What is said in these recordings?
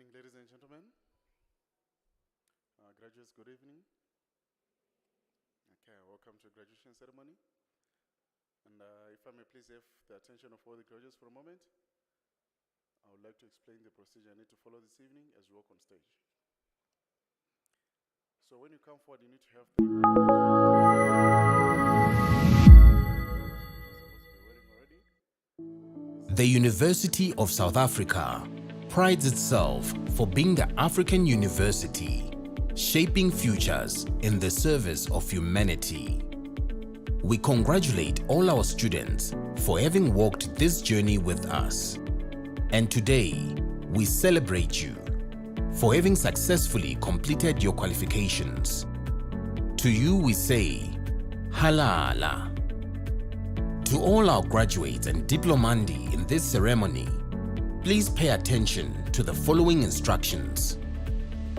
evening, ladies and gentlemen. Graduates, good evening. Okay, welcome to graduation ceremony. And if I may please have the attention of all the graduates for a moment, I would like to explain the procedure I need to follow this evening as we walk on stage. So when you come forward, you need to have The University of South Africa prides itself for being the African university, shaping futures in the service of humanity. We congratulate all our students for having walked this journey with us. And today, we celebrate you for having successfully completed your qualifications. To you we say, Halala. To all our graduates and diplomandi in this ceremony, please pay attention to the following instructions.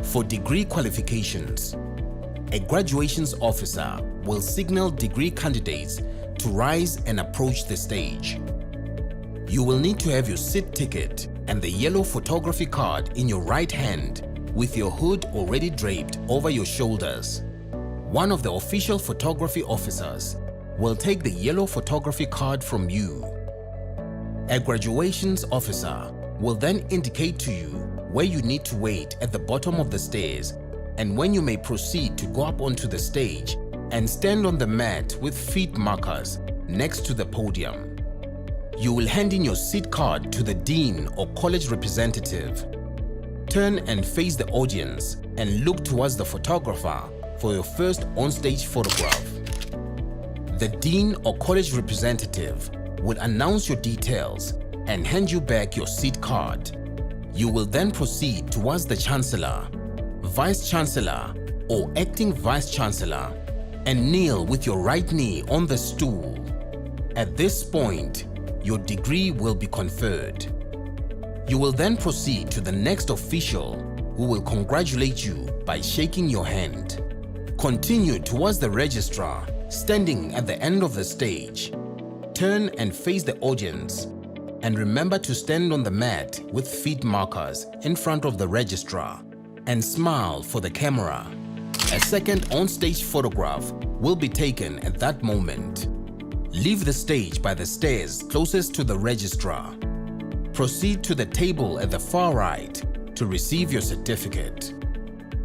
For degree qualifications, a graduations officer will signal degree candidates to rise and approach the stage. You will need to have your seat ticket and the yellow photography card in your right hand with your hood already draped over your shoulders. One of the official photography officers will take the yellow photography card from you. A graduations officer will then indicate to you where you need to wait at the bottom of the stairs and when you may proceed to go up onto the stage and stand on the mat with feet markers next to the podium. You will hand in your seat card to the dean or college representative. Turn and face the audience and look towards the photographer for your first on-stage photograph. The dean or college representative will announce your details and hand you back your seat card. You will then proceed towards the Chancellor, Vice Chancellor or Acting Vice Chancellor and kneel with your right knee on the stool. At this point, your degree will be conferred. You will then proceed to the next official who will congratulate you by shaking your hand. Continue towards the registrar standing at the end of the stage. Turn and face the audience and remember to stand on the mat with feet markers in front of the registrar and smile for the camera. A second on-stage photograph will be taken at that moment. Leave the stage by the stairs closest to the registrar. Proceed to the table at the far right to receive your certificate.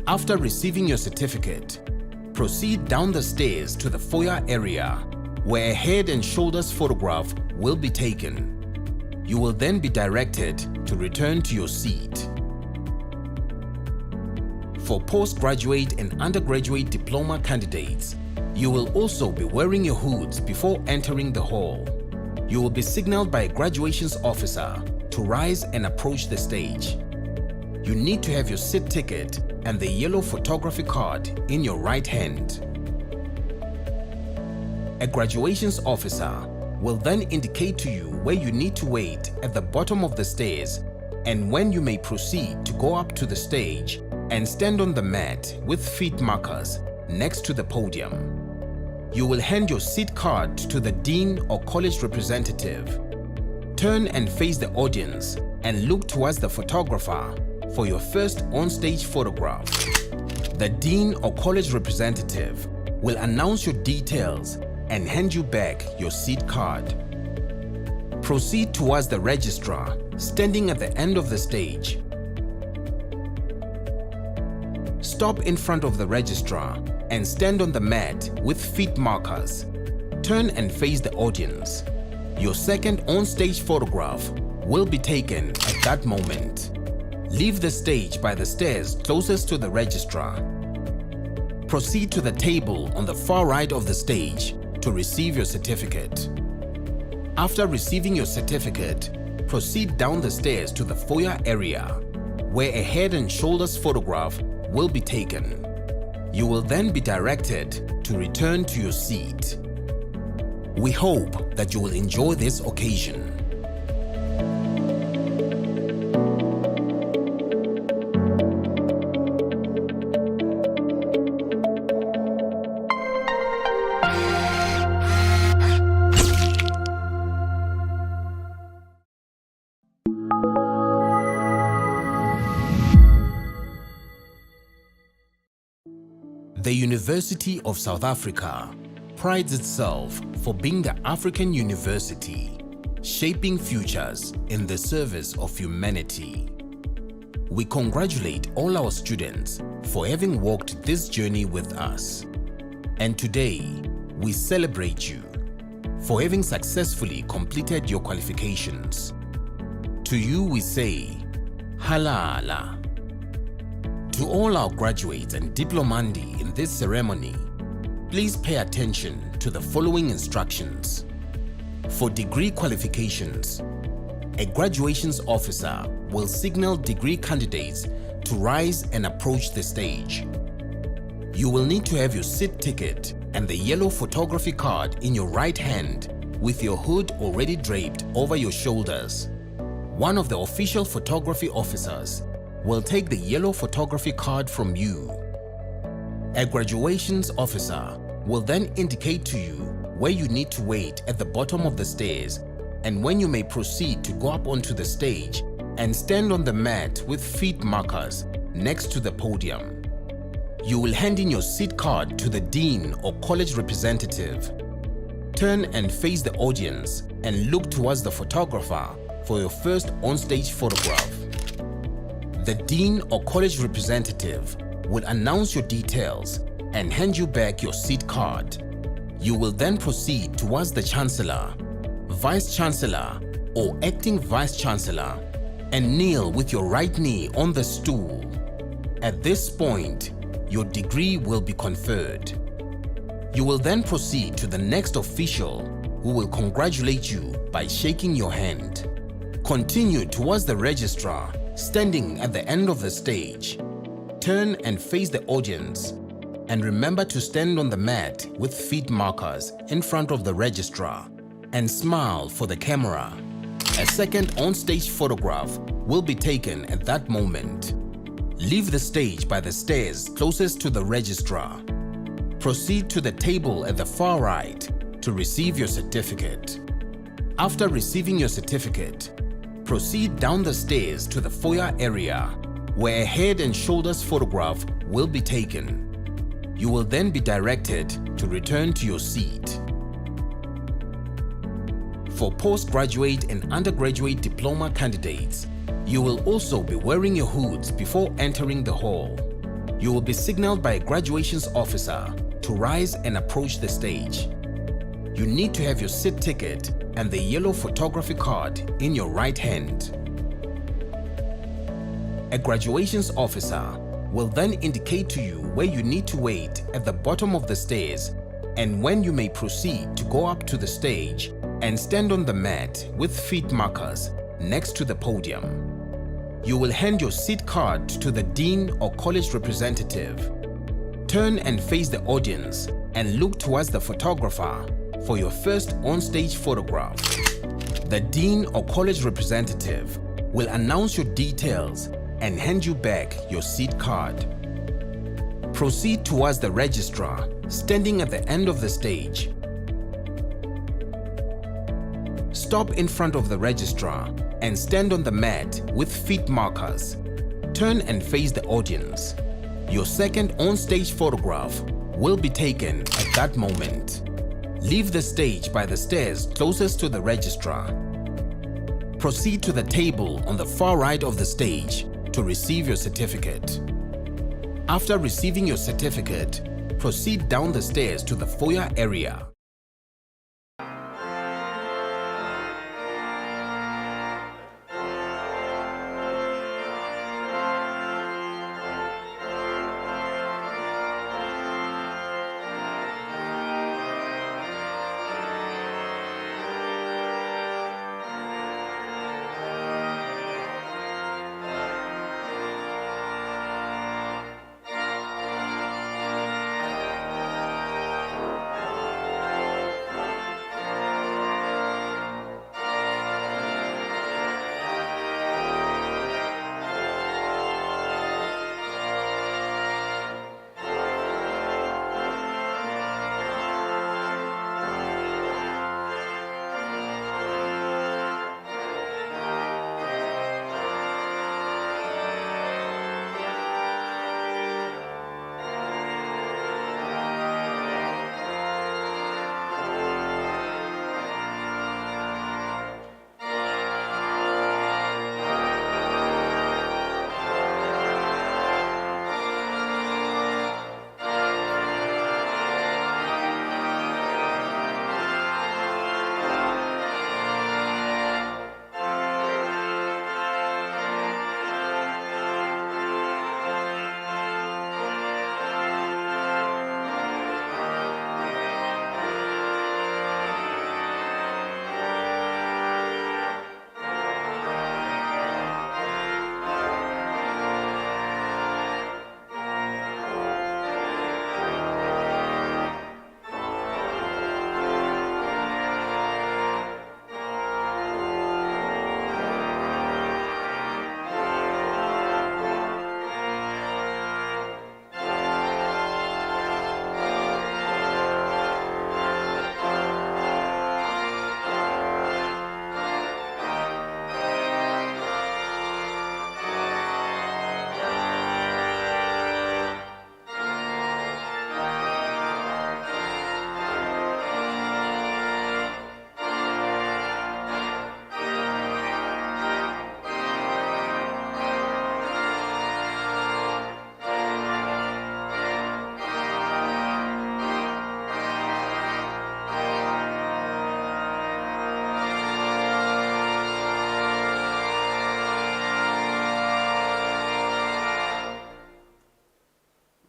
After receiving your certificate, proceed down the stairs to the foyer area where a head and shoulders photograph will be taken. You will then be directed to return to your seat. For postgraduate and undergraduate diploma candidates, you will also be wearing your hoods before entering the hall. You will be signaled by a graduations officer to rise and approach the stage. You need to have your seat ticket and the yellow photography card in your right hand. A graduations officer will then indicate to you where you need to wait at the bottom of the stairs and when you may proceed to go up to the stage and stand on the mat with feet markers next to the podium. You will hand your seat card to the dean or college representative. Turn and face the audience and look towards the photographer for your first on-stage photograph. The dean or college representative will announce your details and hand you back your seat card. Proceed towards the registrar standing at the end of the stage. Stop in front of the registrar and stand on the mat with feet markers. Turn and face the audience. Your second on-stage photograph will be taken at that moment. Leave the stage by the stairs closest to the registrar. Proceed to the table on the far right of the stage to receive your certificate. After receiving your certificate, proceed down the stairs to the foyer area where a head and shoulders photograph will be taken. You will then be directed to return to your seat. We hope that you will enjoy this occasion. The University of South Africa prides itself for being the African university, shaping futures in the service of humanity. We congratulate all our students for having walked this journey with us. And today, we celebrate you for having successfully completed your qualifications. To you we say, Halala. To all our graduates and diplomandi in this ceremony, please pay attention to the following instructions. For degree qualifications, a graduations officer will signal degree candidates to rise and approach the stage. You will need to have your seat ticket and the yellow photography card in your right hand with your hood already draped over your shoulders. One of the official photography officers will take the yellow photography card from you. A graduations officer will then indicate to you where you need to wait at the bottom of the stairs and when you may proceed to go up onto the stage and stand on the mat with feet markers next to the podium. You will hand in your seat card to the dean or college representative. Turn and face the audience and look towards the photographer for your first on-stage photograph. The dean or college representative will announce your details and hand you back your seat card. You will then proceed towards the Chancellor, Vice Chancellor or Acting Vice Chancellor and kneel with your right knee on the stool. At this point, your degree will be conferred. You will then proceed to the next official who will congratulate you by shaking your hand. Continue towards the registrar standing at the end of the stage. Turn and face the audience and remember to stand on the mat with feet markers in front of the registrar and smile for the camera. A second on-stage photograph will be taken at that moment. Leave the stage by the stairs closest to the registrar. Proceed to the table at the far right to receive your certificate. After receiving your certificate, proceed down the stairs to the foyer area where a head and shoulders photograph will be taken. You will then be directed to return to your seat. For postgraduate and undergraduate diploma candidates, you will also be wearing your hoods before entering the hall. You will be signaled by a graduations officer to rise and approach the stage. You need to have your seat ticket and the yellow photography card in your right hand. A graduations officer will then indicate to you where you need to wait at the bottom of the stairs and when you may proceed to go up to the stage and stand on the mat with feet markers next to the podium. You will hand your seat card to the dean or college representative. Turn and face the audience and look towards the photographer for your first on-stage photograph. The dean or college representative will announce your details and hand you back your seat card. Proceed towards the registrar standing at the end of the stage. Stop in front of the registrar and stand on the mat with feet markers. Turn and face the audience. Your second on-stage photograph will be taken at that moment. Leave the stage by the stairs closest to the registrar. Proceed to the table on the far right of the stage to receive your certificate. After receiving your certificate, proceed down the stairs to the foyer area.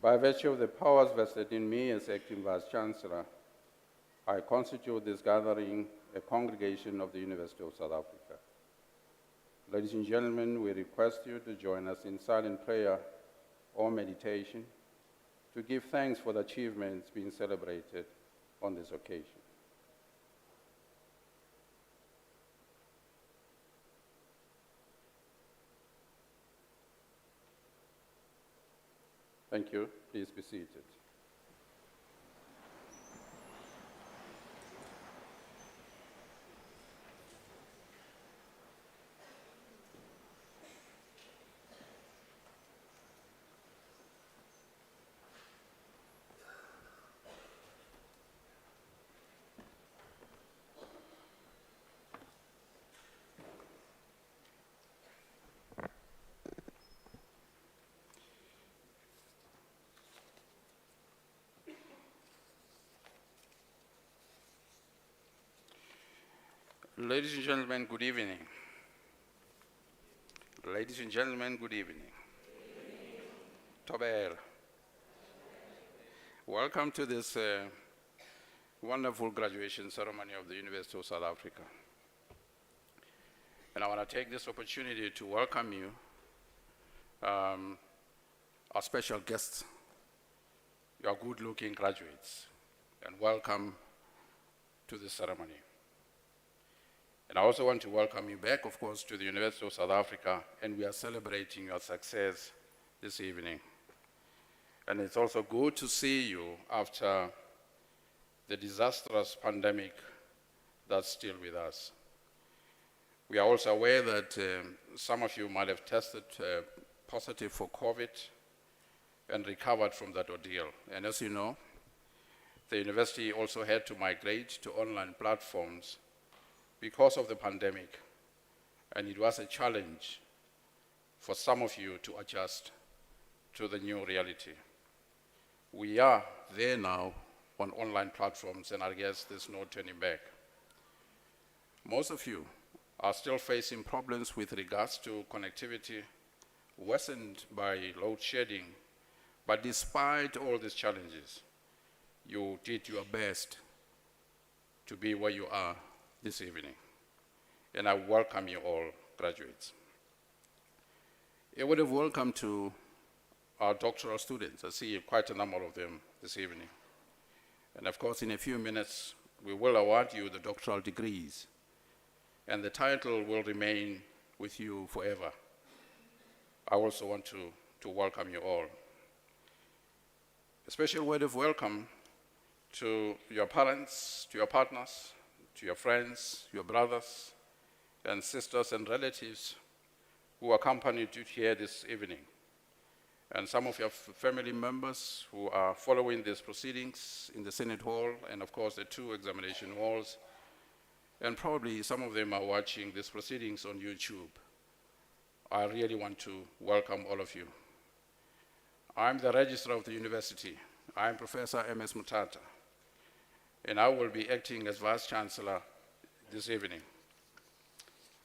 By virtue of the powers vested in me as Acting Vice-Chancellor, I constitute this gathering a congregation of the University of South Africa. Ladies and gentlemen, we request you to join us in silent prayer or meditation to give thanks for the achievements being celebrated on this occasion. Thank you. Please be seated. Ladies and gentlemen, good evening. Ladies and gentlemen, good evening. Tobel. Welcome to this wonderful graduation ceremony of the University of South Africa. And I want to take this opportunity to welcome you, our special guests, your good-looking graduates, and welcome to this ceremony. And I also want to welcome you back, of course, to the University of South Africa, and we are celebrating your success this evening. And it's also good to see you after the disastrous pandemic that's still with us. We are also aware that some of you might have tested positive for COVID and recovered from that ordeal. And as you know, the university also had to migrate to online platforms because of the pandemic, and it was a challenge for some of you to adjust to the new reality. We are there now on online platforms, and I guess there's no turning back. Most of you are still facing problems with regards to connectivity, worsened by load shedding, but despite all these challenges, you did your best to be where you are this evening, and I welcome you all, graduates. A word of welcome to our doctoral students. I see quite a number of them this evening. And of course, in a few minutes, we will award you the doctoral degrees, and the title will remain with you forever. I also want to welcome you all. A special word of welcome to your parents, to your partners, to your friends, your brothers and sisters and relatives who accompanied you here this evening, and some of your family members who are following these proceedings in the Senate Hall and of course the two examination halls, and probably some of them are watching these proceedings on YouTube. I really want to welcome all of you. I'm the Registrar of the University. I'm Professor M.S. Mutata, and I will be acting as Vice-Chancellor this evening.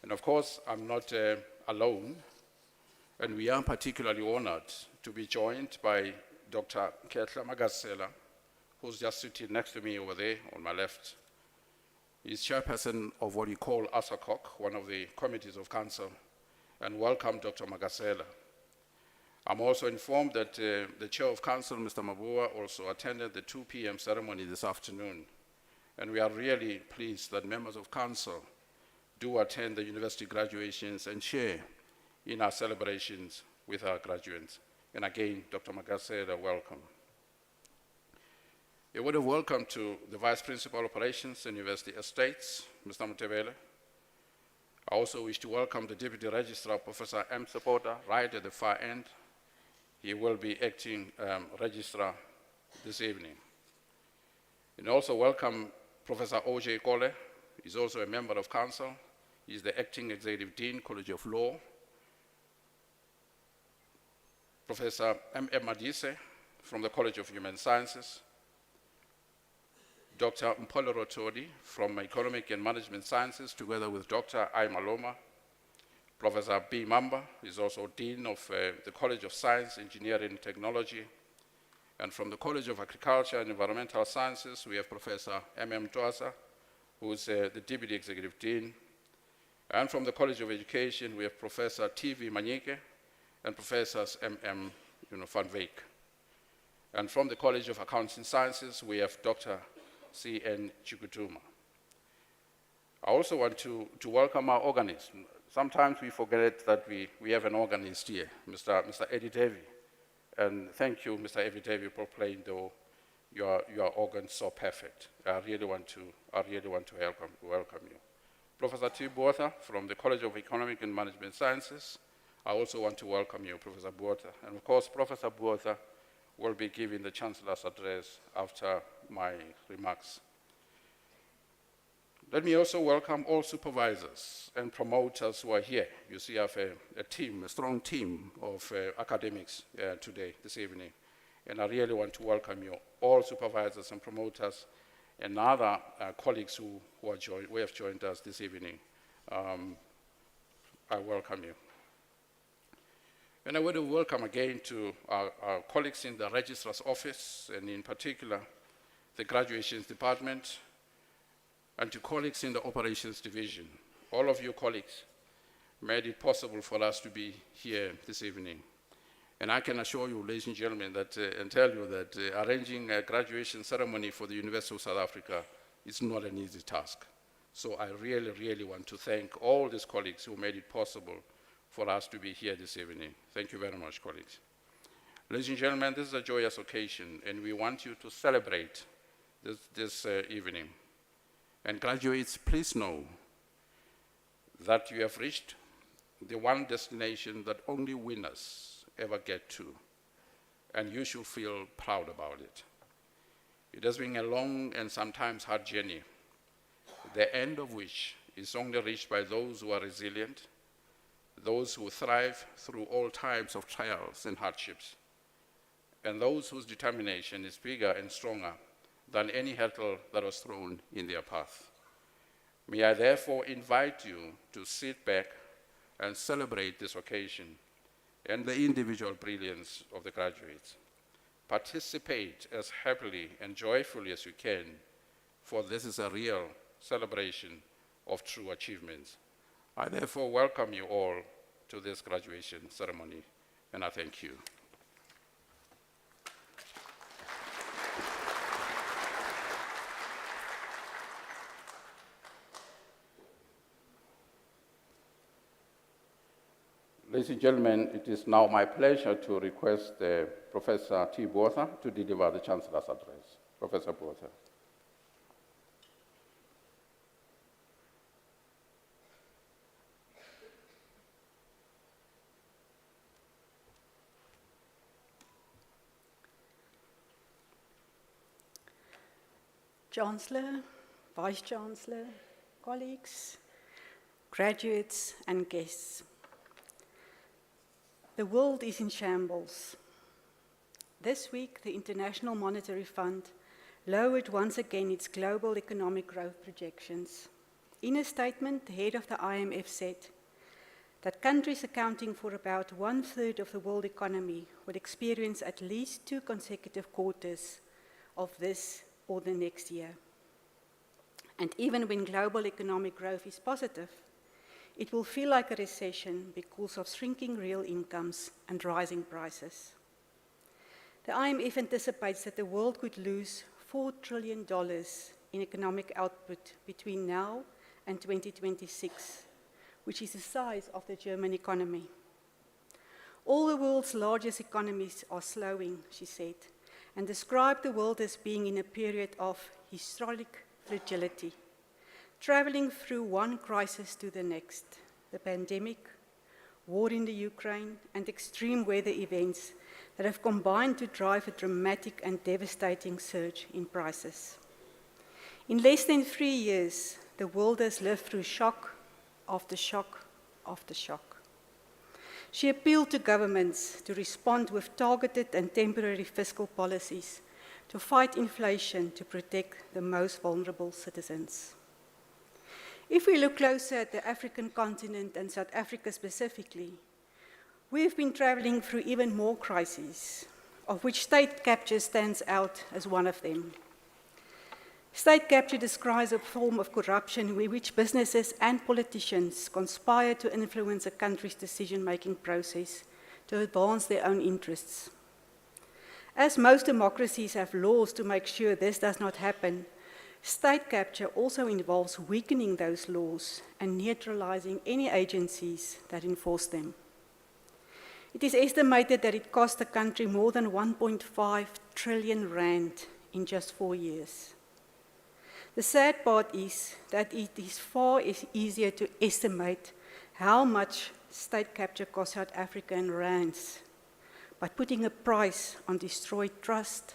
And of course, I'm not alone, and we are particularly honored to be joined by Dr. Chancellor Magasela, who's just sitting next to me over there on my left. He's chairperson of what we call ASACOC, one of the committees of council, and welcome, Dr. Magasela. I'm also informed that the chair of council, Mr. Mabua, also attended the 2 p.m. ceremony this afternoon. And we are really pleased that members of council do attend the university graduations and share in our celebrations with our graduates. And again, Dr. Magasela, welcome. A word of welcome to the Vice Principal Operations and University Estates, Mr. Mutebele. I also wish to welcome the Deputy Registrar, Professor M. Supporter, right at the far end. He will be acting registrar this evening. And also welcome Professor O.J. Kole. He's also a member of council. He's the acting executive dean, College of Law. Professor M.M. Madise from the College of Human Sciences. Dr. Mpolo Rotodi from Economic and Management Sciences, together with Dr. I. Maloma. Professor B. Mamba is also Dean of the College of Science, Engineering and Technology. And from the College of Agriculture and Environmental Sciences, we have Professor M.M. Twasa, who is the Deputy Executive Dean. And from the College of Education, we have Professor T.V. Manyike and Professors M.M. van Wyk. And from the College of Accounting Sciences, we have Dr. C.N. Chikutuma. I also want to welcome our organist. Sometimes we forget that we have an organist here, Mr. Eddie Davy. And thank you, Mr. Eddie Davy, for playing your organ so perfect. I really want to welcome you. Professor T. Buotha from the College of Economic and Management Sciences. I also want to welcome you, Professor Buotha. And of course, Professor Buotha will be giving the Chancellor's address after my remarks. Let me also welcome all supervisors and promoters who are here. You see, I have a strong team of academics this evening. And I really want to welcome you, all supervisors and promoters and other colleagues who have joined us this evening. I welcome you. And I want to welcome again to our colleagues in the Registrar's Office, and in particular, the Graduations Department, and to colleagues in the Operations Division. All of you colleagues made it possible for us to be here this evening. And I can assure you, ladies and gentlemen, and tell you that arranging a graduation ceremony for the University of South Africa is not an easy task. So I really, really want to thank all these colleagues who made it possible for us to be here this evening. Thank you very much, colleagues. Ladies and gentlemen, this is a joyous occasion, and we want you to celebrate this evening. And graduates, please know that you have reached the one destination that only winners ever get to, and you should feel proud about it. It has been a long and sometimes hard journey, the end of which is only reached by those who are resilient, those who thrive through all types of trials and hardships, and those whose determination is bigger and stronger than any hurdle that was thrown in their path. May I therefore invite you to sit back and celebrate this occasion and the individual brilliance of the graduates. Participate as happily and joyfully as you can, for this is a real celebration of true achievements. I therefore welcome you all to this graduation ceremony, and I thank you. Ladies and gentlemen, it is now my pleasure to request Professor T. Buotha to deliver the Chancellor's address. Professor Buotha. Chancellor, Vice-Chancellor, colleagues, graduates, and guests. The world is in shambles. This week, the International Monetary Fund lowered once again its global economic growth projections. In a statement, the head of the IMF said that countries accounting for about 1/3 of the world economy would experience at least 2 consecutive quarters of this or the next year. And even when global economic growth is positive, it will feel like a recession because of shrinking real incomes and rising prices. The IMF anticipates that the world could lose $4 trillion in economic output between now and 2026, which is the size of the German economy. All the world's largest economies are slowing, she said, and described the world as being in a period of historic fragility, traveling through one crisis to the next, the pandemic, war in the Ukraine, and extreme weather events that have combined to drive a dramatic and devastating surge in prices. In less than 3 years, the world has lived through shock after shock after shock. She appealed to governments to respond with targeted and temporary fiscal policies to fight inflation to protect the most vulnerable citizens. If we look closer at the African continent and South Africa specifically, we have been traveling through even more crises. of which state capture stands out as one of them. State capture describes a form of corruption in which businesses and politicians conspire to influence a country's decision-making process to advance their own interests. As most democracies have laws to make sure this does not happen, state capture also involves weakening those laws and neutralizing any agencies that enforce them. It is estimated that it cost the country more than 1.5 trillion rand in just 4 years. The sad part is that it is far easier to estimate how much state capture costs South Africa in rands by putting a price on destroyed trust,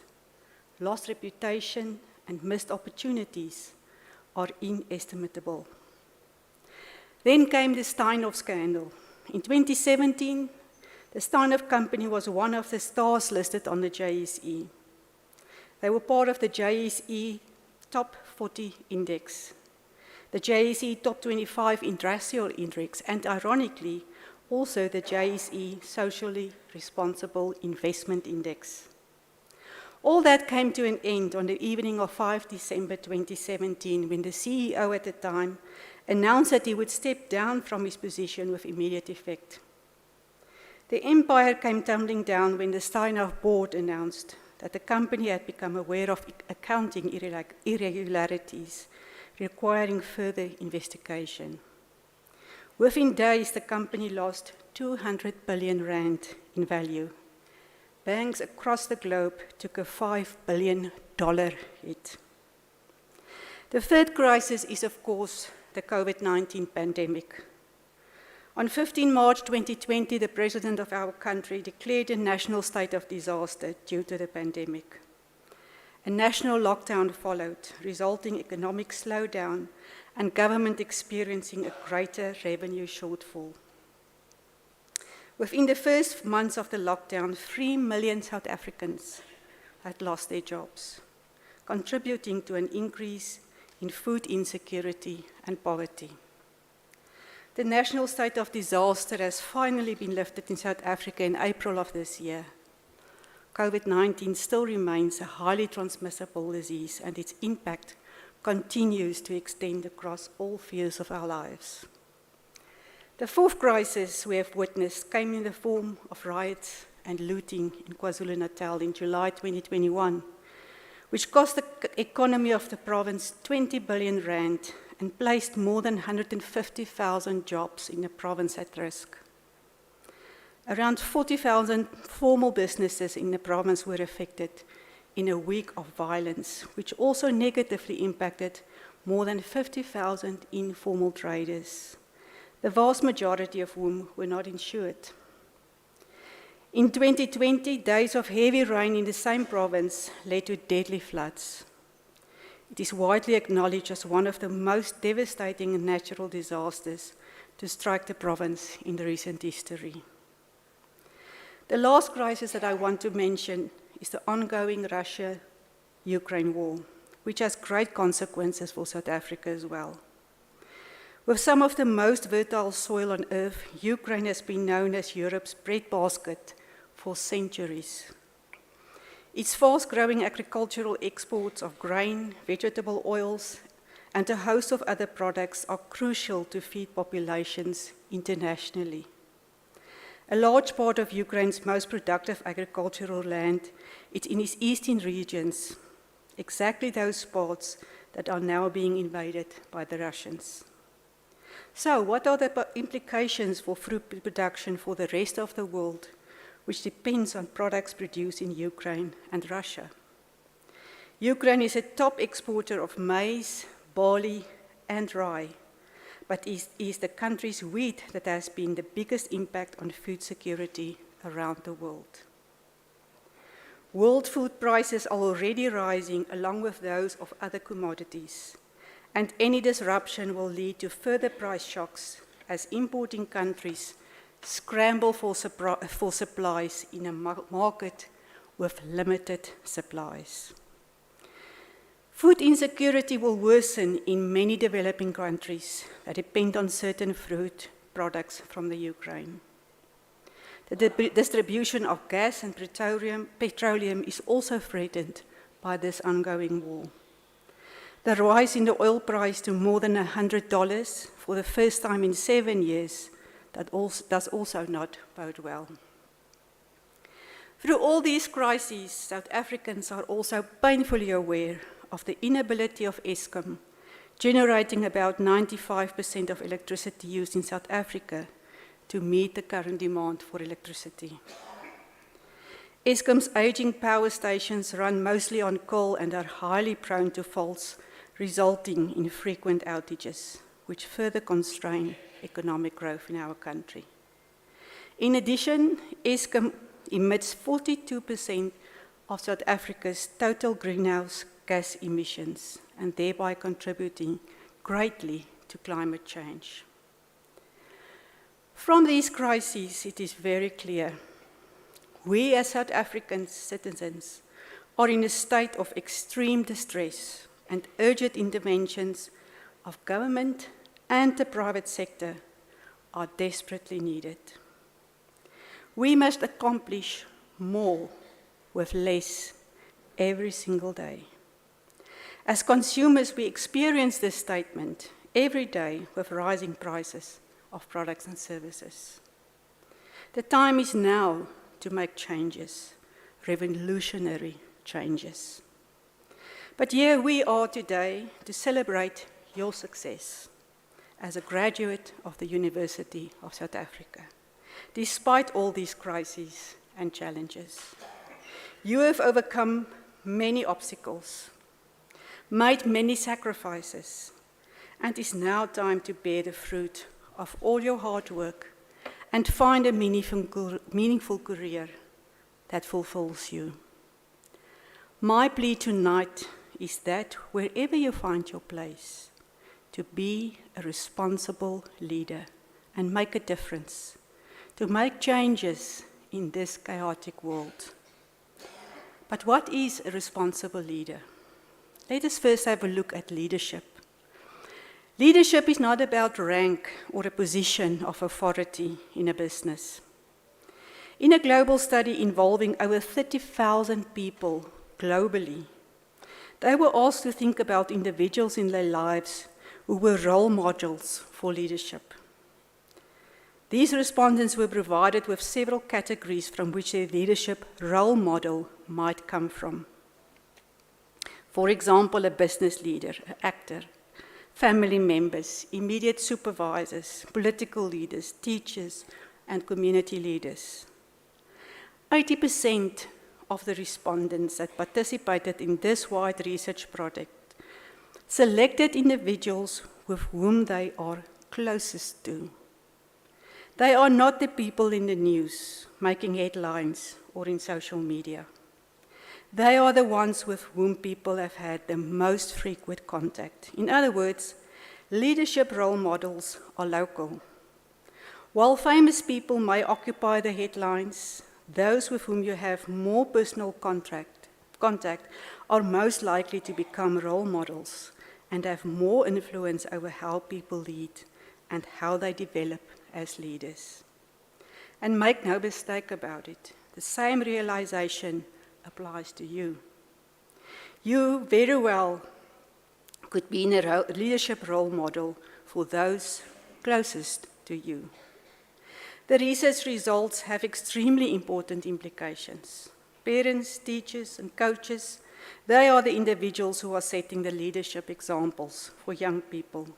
lost reputation, and missed opportunities are inestimable. Then came the Steinhoff scandal. In 2017, the Steinhoff company was one of the stars listed on the JSE. They were part of the JSE Top 40 Index, the JSE Top 25 Industrial Index, and ironically, also the JSE Socially Responsible Investment Index. All that came to an end on the evening of 5 December 2017 when the CEO at the time announced that he would step down from his position with immediate effect. The empire came tumbling down when the Steinhoff board announced that the company had become aware of accounting irregularities requiring further investigation. Within days, the company lost 200 billion rand in value. Banks across the globe took a $5 billion hit. The third crisis is, of course, the COVID-19 pandemic. On 15 March 2020, the president of our country declared a national state of disaster due to the pandemic. A national lockdown followed, resulting in economic slowdown and government experiencing a greater revenue shortfall. Within the first months of the lockdown, 3 million South Africans had lost their jobs, contributing to an increase in food insecurity and poverty. The national state of disaster has finally been lifted in South Africa in April of this year. COVID-19 still remains a highly transmissible disease, and its impact continues to extend across all spheres of our lives. The fourth crisis we have witnessed came in the form of riots and looting in Kwazulu-Natal in July 2021, which cost the economy of the province 20 billion rand and placed more than 150,000 jobs in the province at risk. Around 40,000 formal businesses in the province were affected in a week of violence, which also negatively impacted more than 50,000 informal traders, the vast majority of whom were not insured. In 2020, days of heavy rain in the same province led to deadly floods. It is widely acknowledged as one of the most devastating natural disasters to strike the province in the recent history. The last crisis that I want to mention is the ongoing Russia-Ukraine war, which has great consequences for South Africa as well. With some of the most fertile soil on earth, Ukraine has been known as Europe's breadbasket for centuries. Its fast-growing agricultural exports of grain, vegetable oils, and a host of other products are crucial to feed populations internationally. A large part of Ukraine's most productive agricultural land is in its eastern regions, exactly those parts that are now being invaded by the Russians. So, what are the implications for fruit production for the rest of the world, which depends on products produced in Ukraine and Russia? Ukraine is a top exporter of maize, barley, and rye, but it is the country's wheat that has been the biggest impact on food security around the world. World food prices are already rising along with those of other commodities, and any disruption will lead to further price shocks as importing countries scramble for supplies in a market with limited supplies. Food insecurity will worsen in many developing countries that depend on certain fruit products from the Ukraine. The distribution of gas and petroleum is also threatened by this ongoing war. The rise in the oil price to more than $100 for the first time in 7 years does also not bode well. Through all these crises, South Africans are also painfully aware of the inability of Eskom, generating about 95% of electricity used in South Africa, to meet the current demand for electricity. Eskom's aging power stations run mostly on coal and are highly prone to faults, resulting in frequent outages, which further constrain economic growth in our country. In addition, Eskom emits 42% of South Africa's total greenhouse gas emissions, and thereby contributing greatly to climate change. From these crises, it is very clear we as South African citizens are in a state of extreme distress, and urgent interventions of government and the private sector are desperately needed. We must accomplish more with less every single day. As consumers, we experience this statement every day with rising prices of products and services. The time is now to make changes, revolutionary changes. But here we are today to celebrate your success as a graduate of the University of South Africa, despite all these crises and challenges. You have overcome many obstacles, made many sacrifices, and it's now time to bear the fruit of all your hard work and find a meaningful career that fulfills you. My plea tonight is that wherever you find your place, to be a responsible leader and make a difference, to make changes in this chaotic world. But what is a responsible leader? Let us first have a look at leadership. Leadership is not about rank or a position of authority in a business. In a global study involving over 30,000 people globally, they were asked to think about individuals in their lives who were role models for leadership. These respondents were provided with several categories from which their leadership role model might come from. For example, a business leader, an actor, family members, immediate supervisors, political leaders, teachers, and community leaders. 80% of the respondents that participated in this wide research project selected individuals with whom they are closest to. They are not the people in the news, making headlines, or in social media. They are the ones with whom people have had the most frequent contact. In other words, leadership role models are local. While famous people may occupy the headlines, those with whom you have more personal contact are most likely to become role models and have more influence over how people lead and how they develop as leaders. And make no mistake about it, the same realization applies to you. You very well could be a leadership role model for those closest to you. The research results have extremely important implications. Parents, teachers, and coaches, they are the individuals who are setting the leadership examples for young people,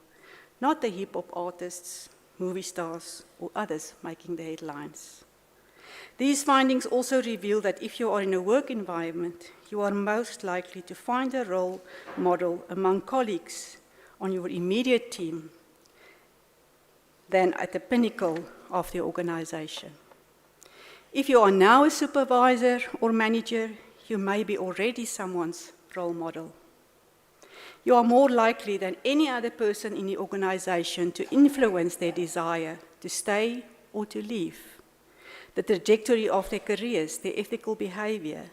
not the hip-hop artists, movie stars, or others making the headlines. These findings also reveal that if you are in a work environment, you are most likely to find a role model among colleagues on your immediate team than at the pinnacle of the organization. If you are now a supervisor or manager, you may be already someone's role model. You are more likely than any other person in the organization to influence their desire to stay or to leave, the trajectory of their careers, their ethical behavior,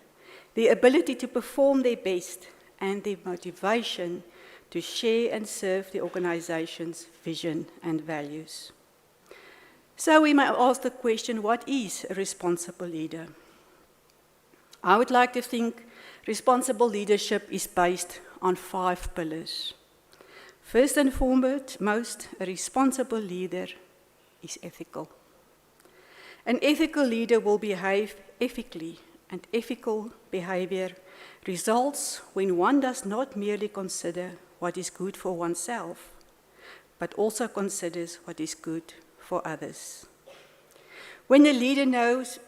their ability to perform their best, and their motivation to share and serve the organization's vision and values. So we might ask the question, what is a responsible leader? I would like to think responsible leadership is based on 5 pillars. First and foremost, a responsible leader is ethical. An ethical leader will behave ethically, and ethical behavior results when one does not merely consider what is good for oneself, but also considers what is good for others. When a leader knows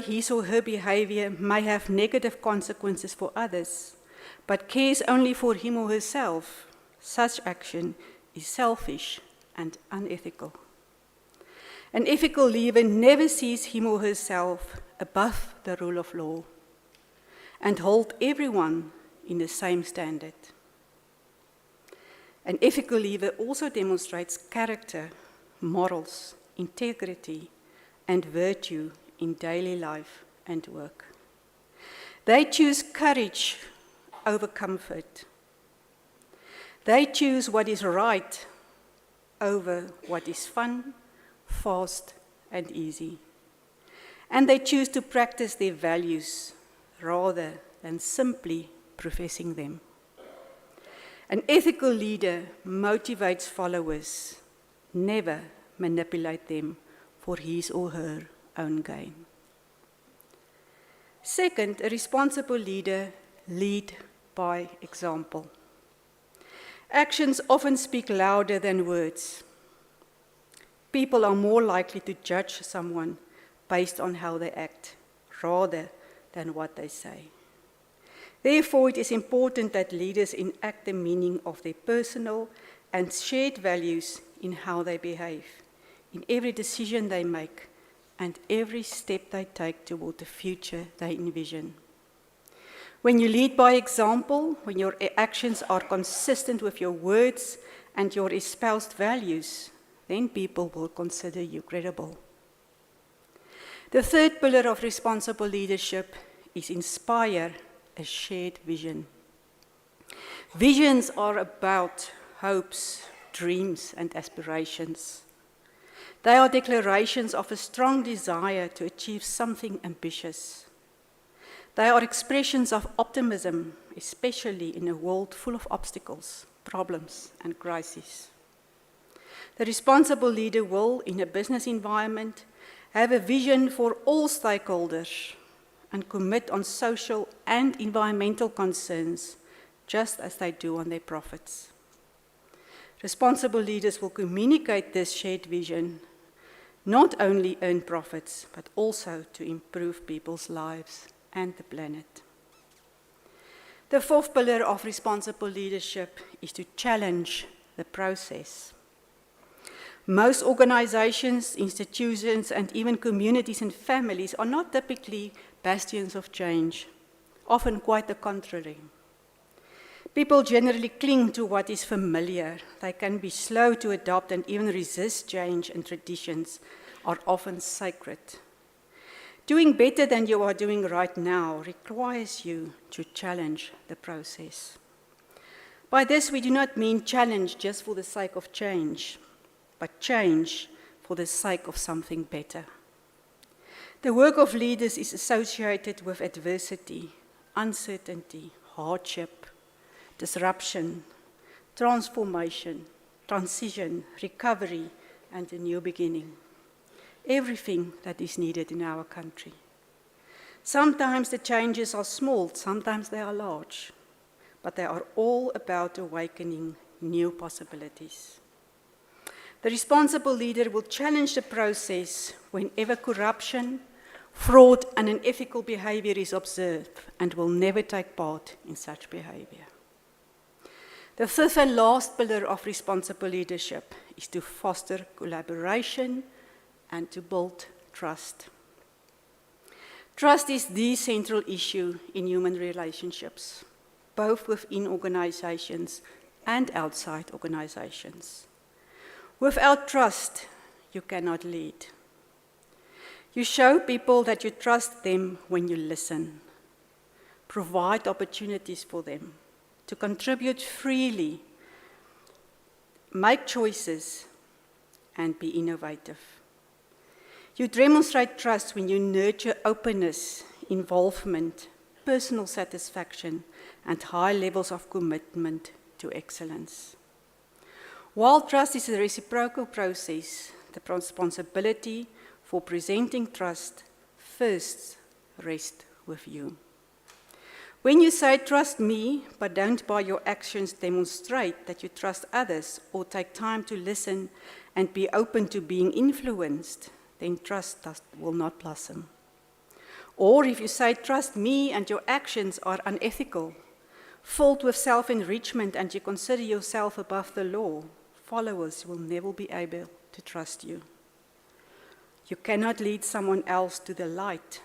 his or her behavior may have negative consequences for others, but cares only for him or herself, such action is selfish and unethical. An ethical leader never sees him or herself above the rule of law and hold everyone in the same standard. An ethical leader also demonstrates character, morals, integrity, and virtue in daily life and work. They choose courage over comfort. They choose what is right over what is fun, fast, and easy. And they choose to practice their values rather than simply professing them. An ethical leader motivates followers, never manipulate them for his or her own gain. Second, a responsible leader leads by example. Actions often speak louder than words. People are more likely to judge someone based on how they act, rather than what they say. Therefore, it is important that leaders enact the meaning of their personal and shared values in how they behave, in every decision they make, and every step they take toward the future they envision. When you lead by example, when your actions are consistent with your words and your espoused values, then people will consider you credible. The third pillar of responsible leadership is inspire a shared vision. Visions are about hopes, dreams, and aspirations. They are declarations of a strong desire to achieve something ambitious. They are expressions of optimism, especially in a world full of obstacles, problems, and crises. The responsible leader will, in a business environment, have a vision for all stakeholders and commit on social and environmental concerns, just as they do on their profits. Responsible leaders will communicate this shared vision, not only earn profits, but also to improve people's lives and the planet. The fourth pillar of responsible leadership is to challenge the process. Most organizations, institutions, and even communities and families are not typically bastions of change, often quite the contrary. People generally cling to what is familiar. They can be slow to adopt and even resist change, and traditions are often sacred. Doing better than you are doing right now requires you to challenge the process. By this, we do not mean challenge just for the sake of change, but change for the sake of something better. The work of leaders is associated with adversity, uncertainty, hardship, disruption, transformation, transition, recovery, and a new beginning. Everything that is needed in our country. Sometimes the changes are small, sometimes they are large, but they are all about awakening new possibilities. The responsible leader will challenge the process whenever corruption, fraud, and unethical behavior is observed, and will never take part in such behavior. The fifth and last pillar of responsible leadership is to foster collaboration and to build trust. Trust is the central issue in human relationships, both within organizations and outside organizations. Without trust, you cannot lead. You show people that you trust them when you listen, provide opportunities for them to contribute freely, make choices, and be innovative. You demonstrate trust when you nurture openness, involvement, personal satisfaction, and high levels of commitment to excellence. While trust is a reciprocal process, the responsibility for presenting trust first rests with you. When you say, trust me, but don't by your actions demonstrate that you trust others or take time to listen and be open to being influenced, then trust will not blossom. Or if you say, trust me, and your actions are unethical, filled with self-enrichment, and you consider yourself above the law, followers will never be able to trust you. You cannot lead someone else to the light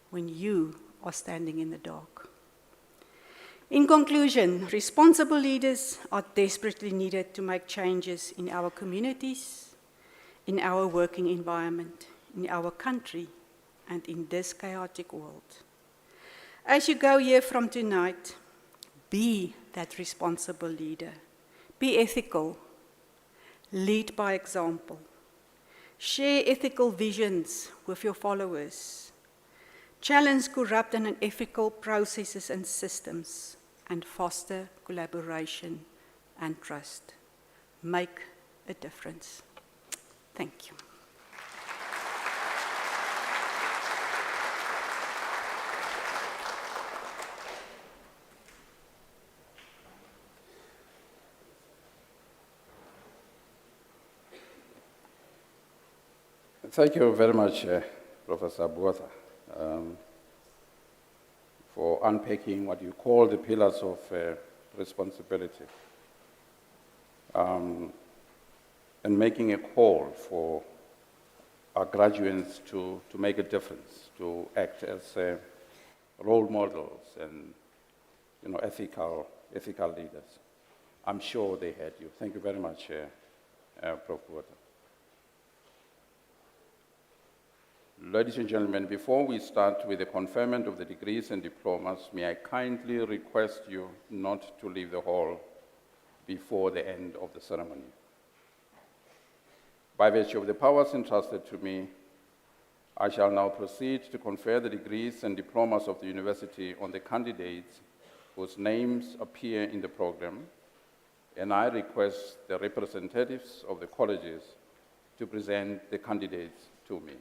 when you are standing in the dark. In conclusion, responsible leaders are desperately needed to make changes in our communities, in our working environment, in our country, and in this chaotic world. As you go here from tonight, be that responsible leader. Be ethical. Lead by example. Share ethical visions with your followers. Challenge corrupt and unethical processes and systems, and foster collaboration and trust. Make a difference. Thank you. Thank you very much, Professor Botha, for unpacking what you call the pillars of responsibility and making a call for our graduates to make a difference, to act as role models and ethical leaders. I'm sure they had you. Thank you very much, Prof. Botha. Ladies and gentlemen, before we start with the conferment of the degrees and diplomas, may I kindly request you not to leave the hall before the end of the ceremony. By virtue of the powers entrusted to me, I shall now proceed to confer the degrees and diplomas of the university on the candidates whose names appear in the program, and I request the representatives of the colleges to present the candidates to me.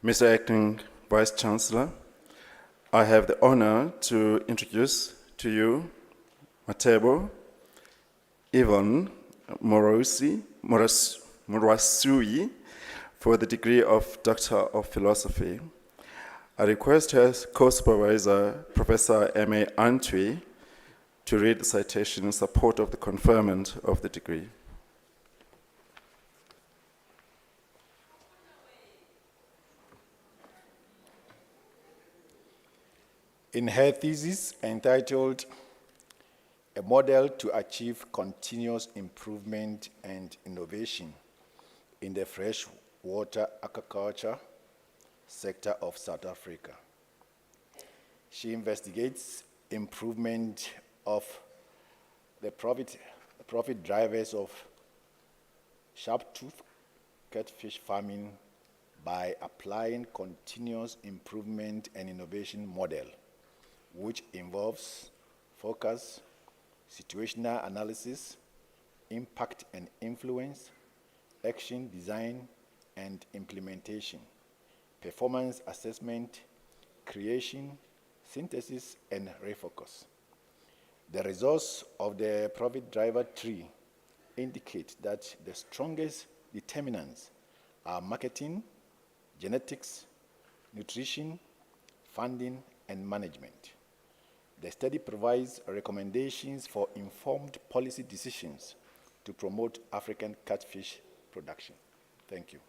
Mr. Acting Vice Chancellor, I have the honor to introduce to you Matebo Ivan Morasui for the degree of Doctor of Philosophy. I request her co-supervisor, Professor M.A. Antwi, to read the citation in support of the conferment of the degree. In her thesis entitled A Model to Achieve Continuous Improvement and Innovation in the Freshwater Aquaculture Sector of South Africa, she investigates improvement of the profit drivers of sharp-tooth catfish farming by applying continuous improvement and innovation model, which involves focus, situational analysis, impact and influence, action design and implementation, performance assessment, creation, synthesis, and refocus. The results of the profit driver tree indicate that the strongest determinants are marketing, genetics, nutrition, funding, and management. The study provides recommendations for informed policy decisions to promote African catfish production. Thank you.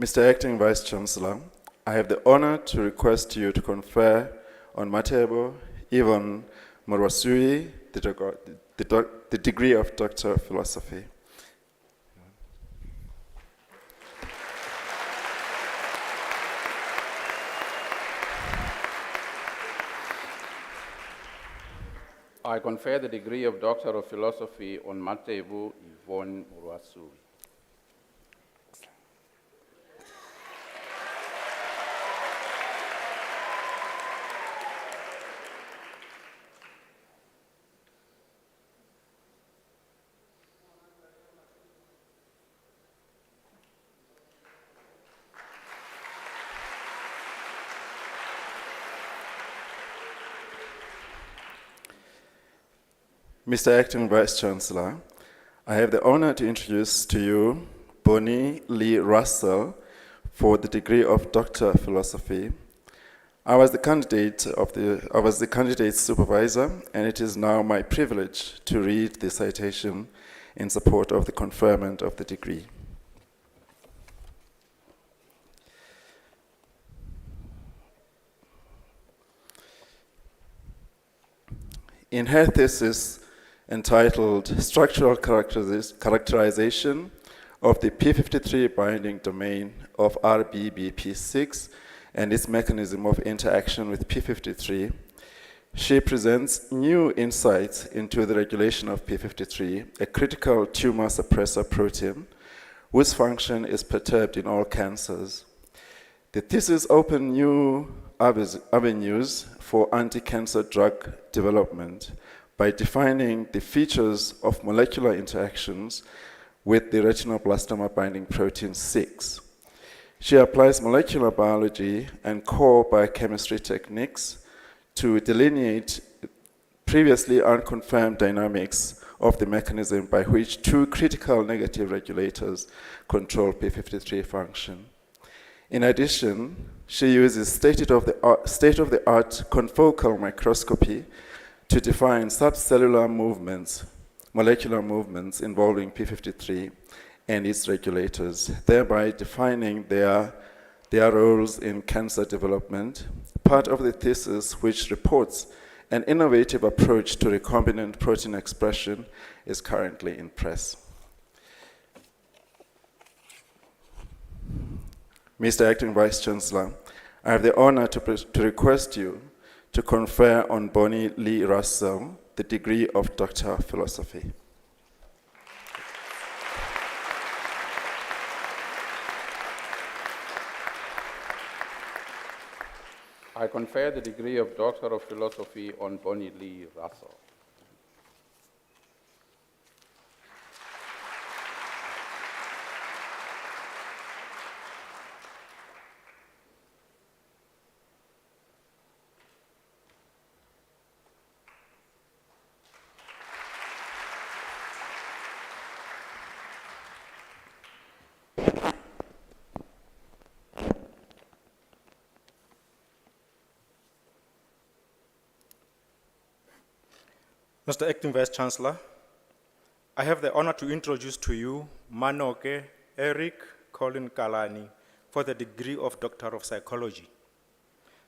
Mr. Acting Vice Chancellor, I have the honor to request you to confer on Matebo Yvonne Morwasui the degree of Doctor of Philosophy. I confer the degree of Doctor of Philosophy on Matebu Yvonne Murwasui. Mr. Acting Vice Chancellor, I have the honor to introduce to you Bonnie Lee Russell for the degree of Doctor of Philosophy. I was the candidate supervisor, and it is now my privilege to read the citation in support of the conferment of the degree. In her thesis entitled Structural Characterization of the P53 binding domain of RBBP6 and its mechanism of interaction with P53, she presents new insights into the regulation of P53, a critical tumor suppressor protein whose function is perturbed in all cancers. The thesis opened new avenues for anti-cancer drug development by defining the features of molecular interactions with the retinoblastoma binding protein 6. She applies molecular biology and core biochemistry techniques to delineate previously unconfirmed dynamics of the mechanism by which two critical negative regulators control P53 function. In addition, she uses state-of-the-art confocal microscopy to define subcellular movements, molecular movements involving P53 and its regulators, thereby defining their roles in cancer development, part of the thesis which reports an innovative approach to recombinant protein expression is currently in press. Mr. Acting Vice Chancellor, I have the honor to request you to confer on Bonnie Lee Russell the degree of Doctor of Philosophy. I confer the degree of Doctor of Philosophy on Bonnie Lee Russell. Mr. Acting Vice Chancellor, I have the honor to introduce to you Manoke Eric Colin Kalani for the degree of Doctor of Psychology.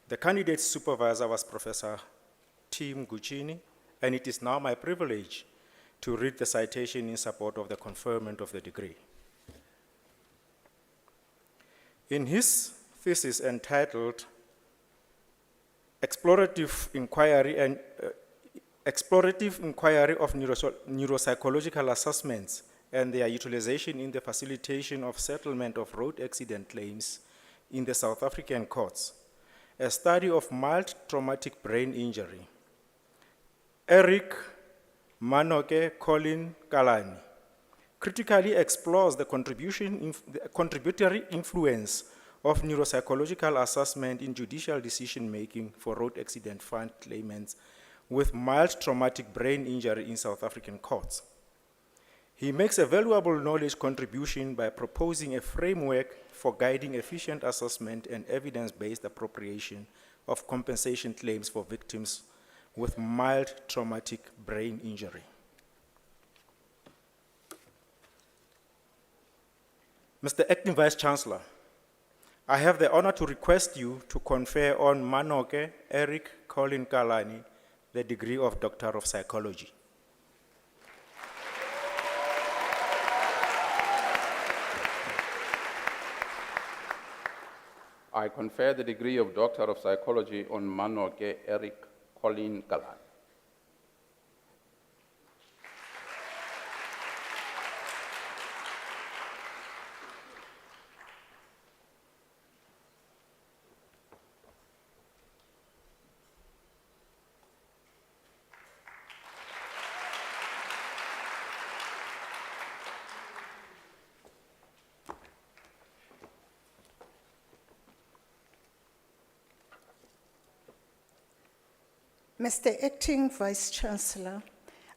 The candidate supervisor was Professor Tim Guccini, and it is now my privilege to read the citation in support of the conferment of the degree. In his thesis entitled Explorative Inquiry of Neuropsychological Assessments and their utilization in the facilitation of settlement of road accident claims in the South African courts, a study of mild traumatic brain injury, Eric Manoke Colin Kalani critically explores the contributory influence of neuropsychological assessment in judicial decision-making for road accident fund claimants with mild traumatic brain injury in South African courts. He makes a valuable knowledge contribution by proposing a framework for guiding efficient assessment and evidence-based appropriation of compensation claims for victims with mild traumatic brain injury. Mr. Acting Vice Chancellor, I have the honor to request you to confer on Manoke Eric Colin Kalani the degree of Doctor of Psychology. I confer the degree of Doctor of Psychology on Manoke Eric Colin Kalani. Mr. Acting Vice Chancellor,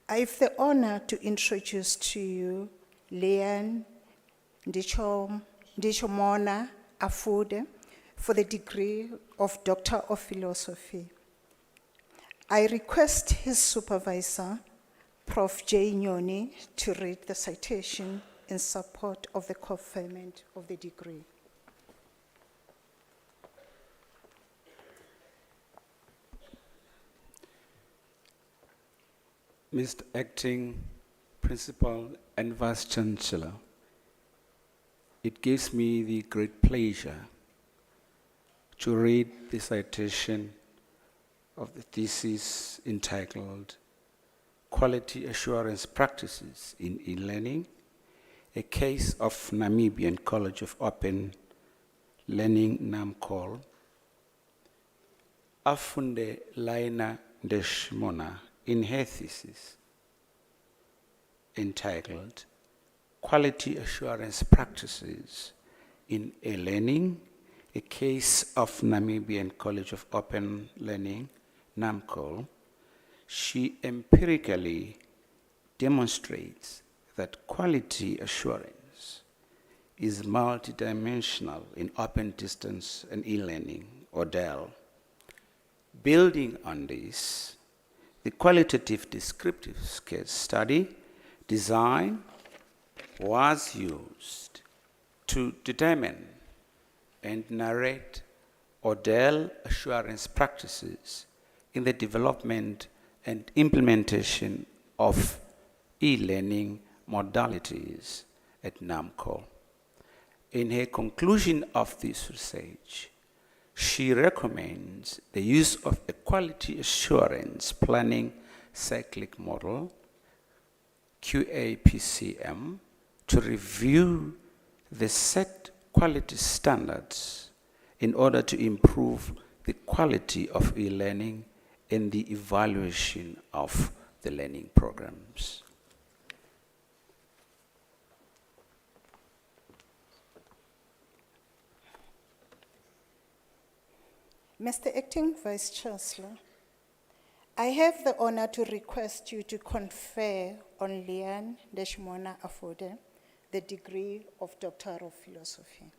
I have the honor to introduce to you Leanne Ndichomona Afude for the degree of Doctor of Philosophy. I request his supervisor, Prof. J. Nyoni, to read the citation in support of the conferment of the degree. Mr. Acting Principal and Vice Chancellor, it gives me the great pleasure to read the citation of the thesis entitled Quality Assurance Practices in E-Learning, a case of Namibian College of Open Learning NAMCOL, Afunde Laina Ndeshmona in her thesis entitled Quality Assurance Practices in E-Learning, a case of Namibian College of Open Learning, NAMCOL, she empirically demonstrates that quality assurance is multidimensional in open distance and e-learning, or DEL. Building on this, the qualitative descriptive case study design was used to determine and narrate ODEL assurance practices in the development and implementation of e-learning modalities at NAMCOL. In her conclusion of this research, she recommends the use of a quality assurance planning cyclic model, QAPCM, to review the set quality standards in order to improve the quality of e-learning and the evaluation of the learning programs. Mr. Acting Vice Chancellor, I have the honor to request you to confer on Leanne Ndeshmona Afude the degree of Doctor of Philosophy.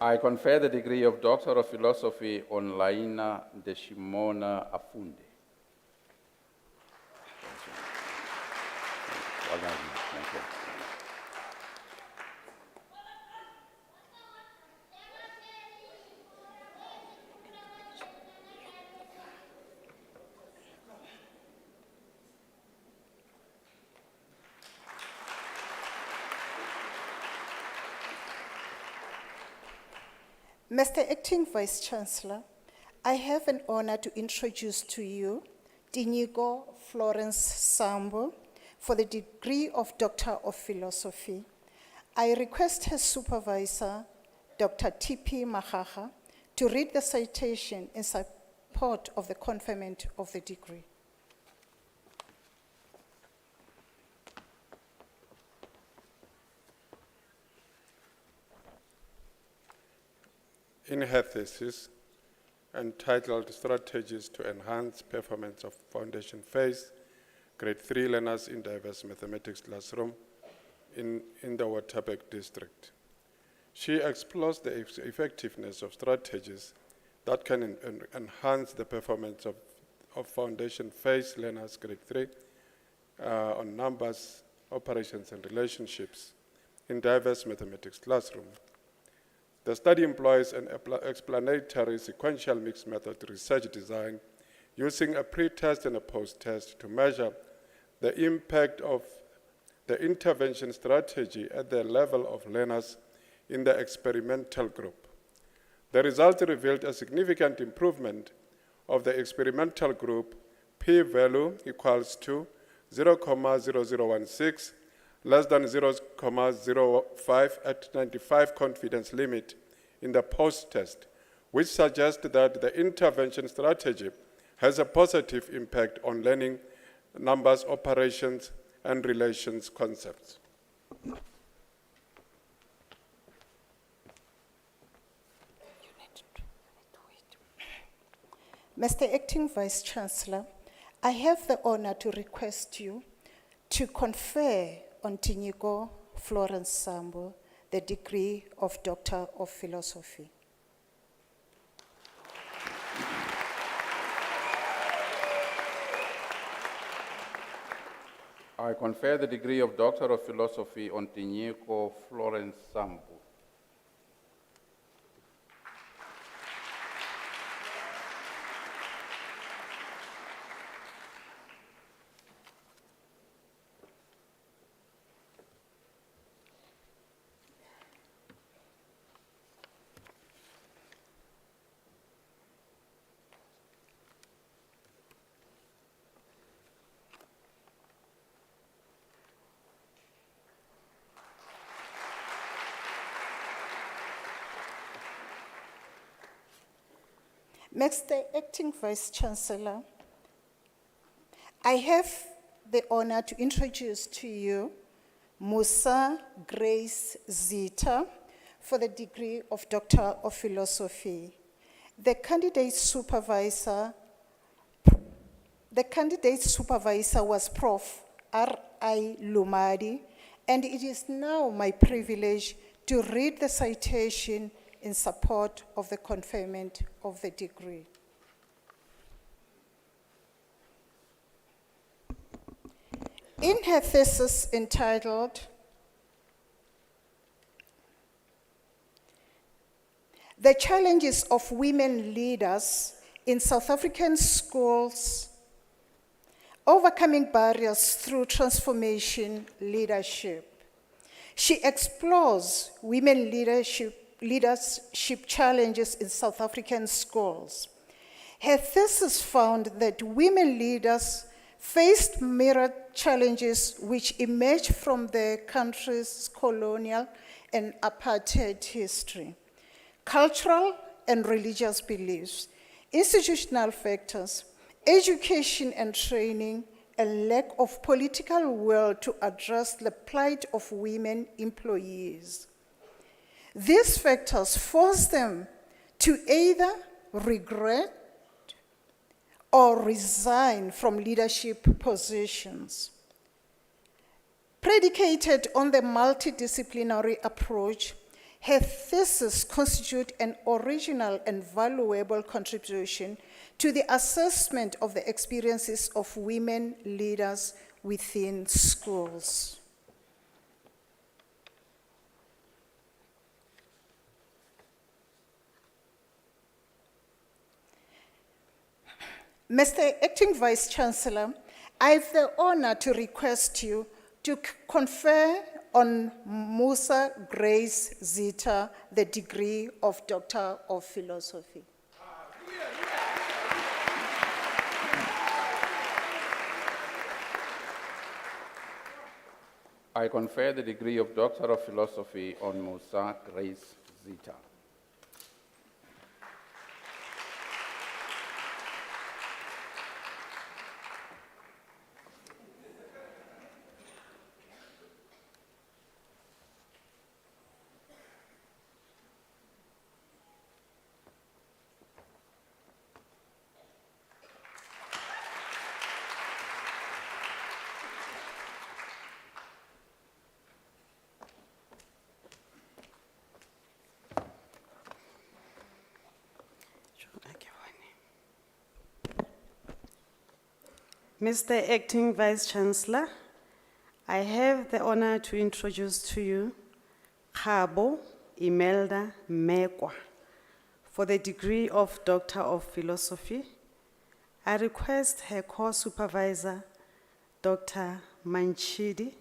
I confer the degree of Doctor of Philosophy on Laina Ndeshmona Afude. Well done. Thank you. Mr. Acting Vice Chancellor, I have an honor to introduce to you Dinigo Florence Sambo for the degree of Doctor of Philosophy. I request her supervisor, Dr. T.P. Mahaha, to read the citation in support of the conferment of the degree. in her thesis entitled Strategies to Enhance Performance of Foundation Phase Grade 3 Learners in Diverse Mathematics Classroom in the Waterberg District. She explores the effectiveness of strategies that can enhance the performance of foundation phase learners grade 3 on numbers, operations, and relationships in diverse mathematics classroom. The study employs an explanatory sequential mixed method research design using a pre-test and a post-test to measure the impact of the intervention strategy at the level of learners in the experimental group. The results revealed a significant improvement of the experimental group, p-value equals to 0.0016, less than 0.05 at 95 confidence limit in the post-test, which suggests that the intervention strategy has a positive impact on learning numbers, operations, and relations concepts. Mr. Acting Vice Chancellor, I have the honor to request you to confer on Dinyiko Florence Sambo the degree of Doctor of Philosophy. I confer the degree of Doctor of Philosophy on Dinyiko Florence Sambo. Mr. Acting Vice Chancellor, I have the honor to introduce to you Musa Grace Zita for the degree of Doctor of Philosophy. The candidate supervisor was Prof. R.I. Lumadi, and it is now my privilege to read the citation in support of the conferment of the degree. In her thesis entitled The Challenges of Women Leaders in South African Schools, Overcoming Barriers Through Transformation Leadership, she explores women leadership challenges in South African schools. Her thesis found that women leaders faced mirror challenges which emerged from the country's colonial and apartheid history, cultural and religious beliefs, institutional factors, education and training, and lack of political will to address the plight of women employees. These factors force them to either regret or resign from leadership positions. Predicated on the multidisciplinary approach, her thesis constitutes an original and valuable contribution to the assessment of the experiences of women leaders within schools. Mr. Acting Vice Chancellor, I have the honor to request you to confer on Musa Grace Zita the degree of Doctor of Philosophy. I confer the degree of Doctor of Philosophy on Musa Grace Zita. Mr. Acting Vice Chancellor, I have the honor to introduce to you Khabo Imelda Mekwa for the degree of Doctor of Philosophy. I request her co-supervisor, Dr. Manchidi,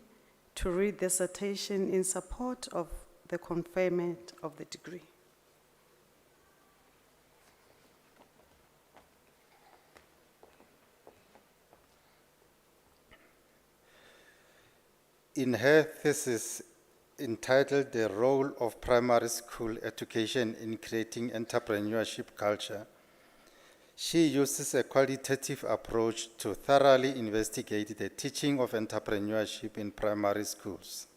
to read the citation in support of the conferment of the degree. In her thesis entitled The Role of Primary School Education in Creating Entrepreneurship Culture, she uses a qualitative approach to thoroughly investigate the teaching of entrepreneurship in primary schools.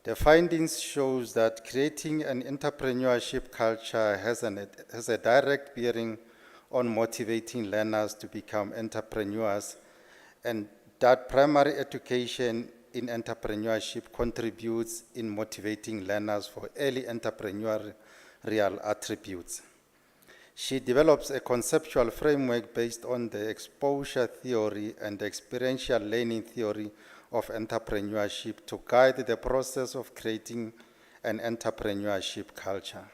The findings shows that creating an entrepreneurship culture has a direct bearing on motivating learners to become entrepreneurs, and that primary education in entrepreneurship contributes in motivating learners for early entrepreneurial attributes. She develops a conceptual framework based on the exposure theory and experiential learning theory of entrepreneurship to guide the process of creating an entrepreneurship culture.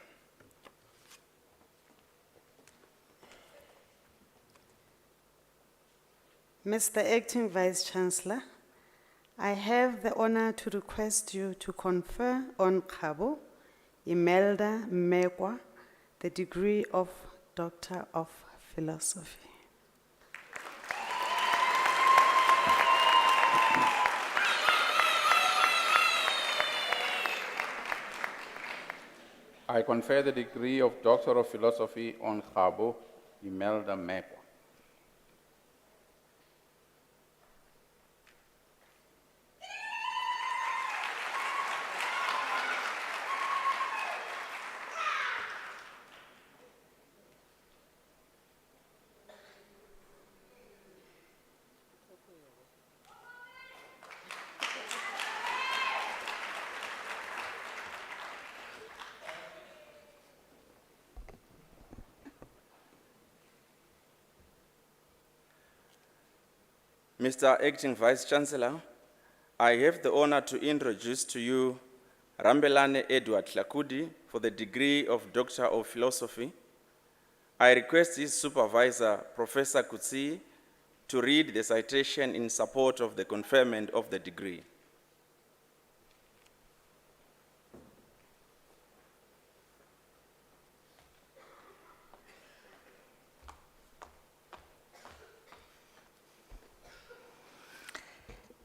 Mr. Acting Vice Chancellor, I have the honor to request you to confer on Khabo Imelda Mekwa the degree of Doctor of Philosophy. I confer the degree of Doctor of Philosophy on Khabo Imelda Mekwa. Mr. Acting Vice Chancellor, I have the honor to introduce to you Rambelane Edward Tlakudi for the degree of Doctor of Philosophy. I request his supervisor, Professor Kutsi, to read the citation in support of the conferment of the degree.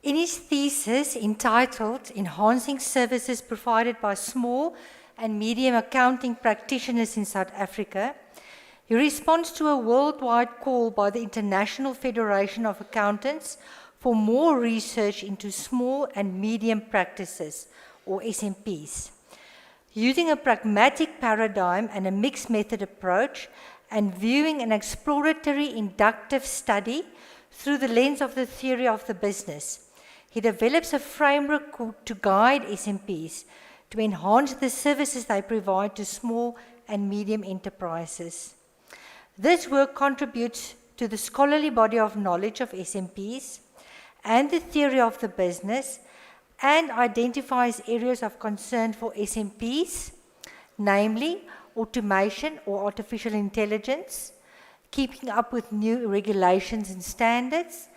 In his thesis entitled Enhancing Services Provided by Small and Medium Accounting Practitioners in South Africa, he responds to a worldwide call by the International Federation of Accountants for more research into small and medium practices, or SMPs. Using a pragmatic paradigm and a mixed method approach, and viewing an exploratory inductive study through the lens of the theory of the business, he develops a framework to guide SMPs to enhance the services they provide to small and medium enterprises. This work contributes to the scholarly body of knowledge of SMPs and the theory of the business, and identifies areas of concern for SMPs, namely automation or artificial intelligence, keeping up with new regulations and standards,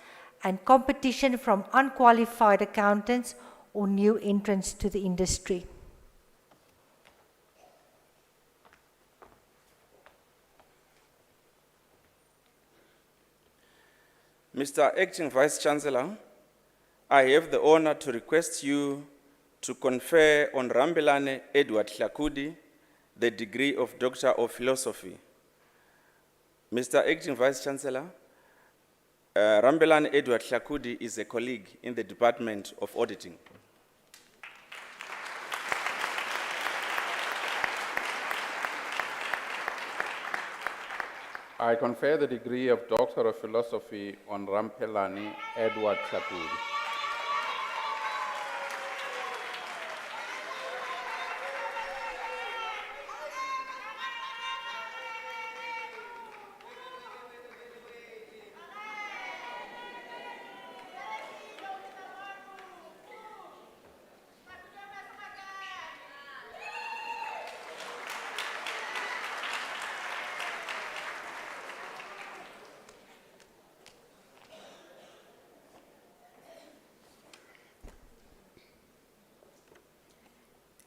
and competition from unqualified accountants or new entrants to the industry. Mr. Acting Vice Chancellor, I have the honor to request you to confer on Rambelane Edward Tlakudi the degree of Doctor of Philosophy. Mr. Acting Vice Chancellor, Rambelane Edward Tlakudi is a colleague in the Department of Auditing. I confer the degree of Doctor of Philosophy on Rambelane Edward Tlakudi.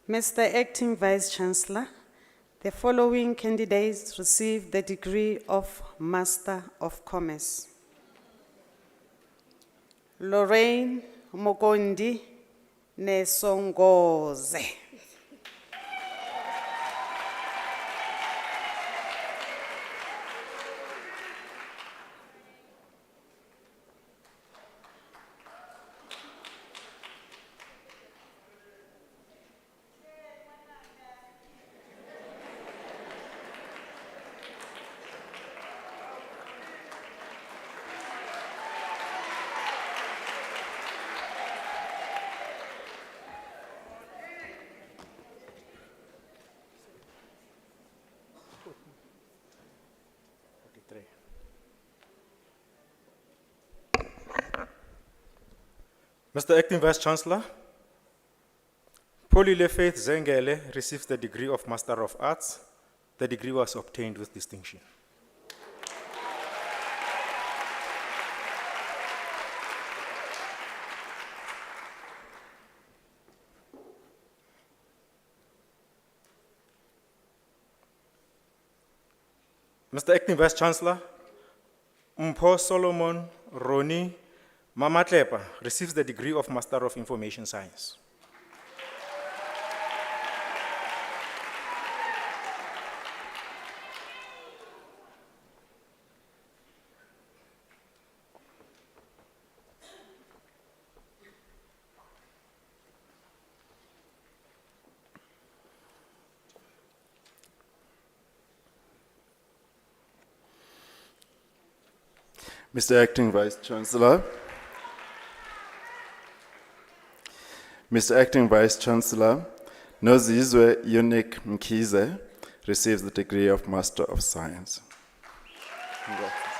Mr. Acting Vice Chancellor, the following candidates received the degree of Master of Commerce. Lorraine Mokondi Nesongoze. Mr. Acting Vice Chancellor, Polile Faith Zengele receives the degree of Master of Arts. The degree was obtained with distinction. Mr. Acting Vice Chancellor, Mpho Solomon Roni Mamatlepa receives the degree of Master of Information Science. Mr. Acting Vice Chancellor, Mr. Acting Vice Chancellor, Nozizwe Unique Mkize receives the degree of Master of Science. Congrats.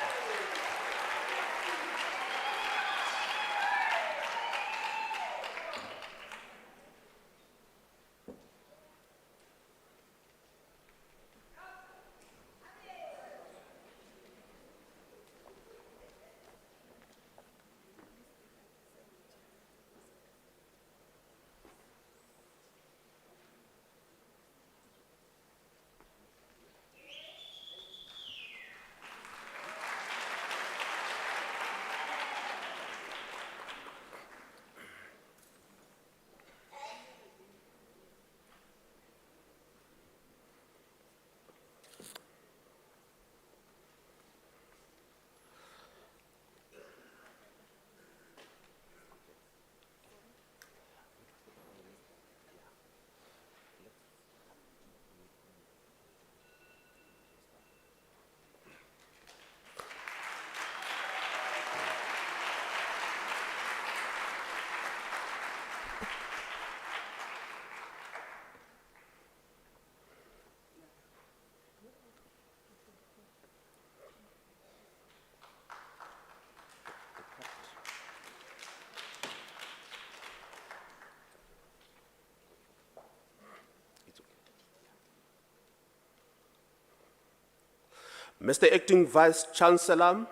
Mr. Acting Vice Chancellor,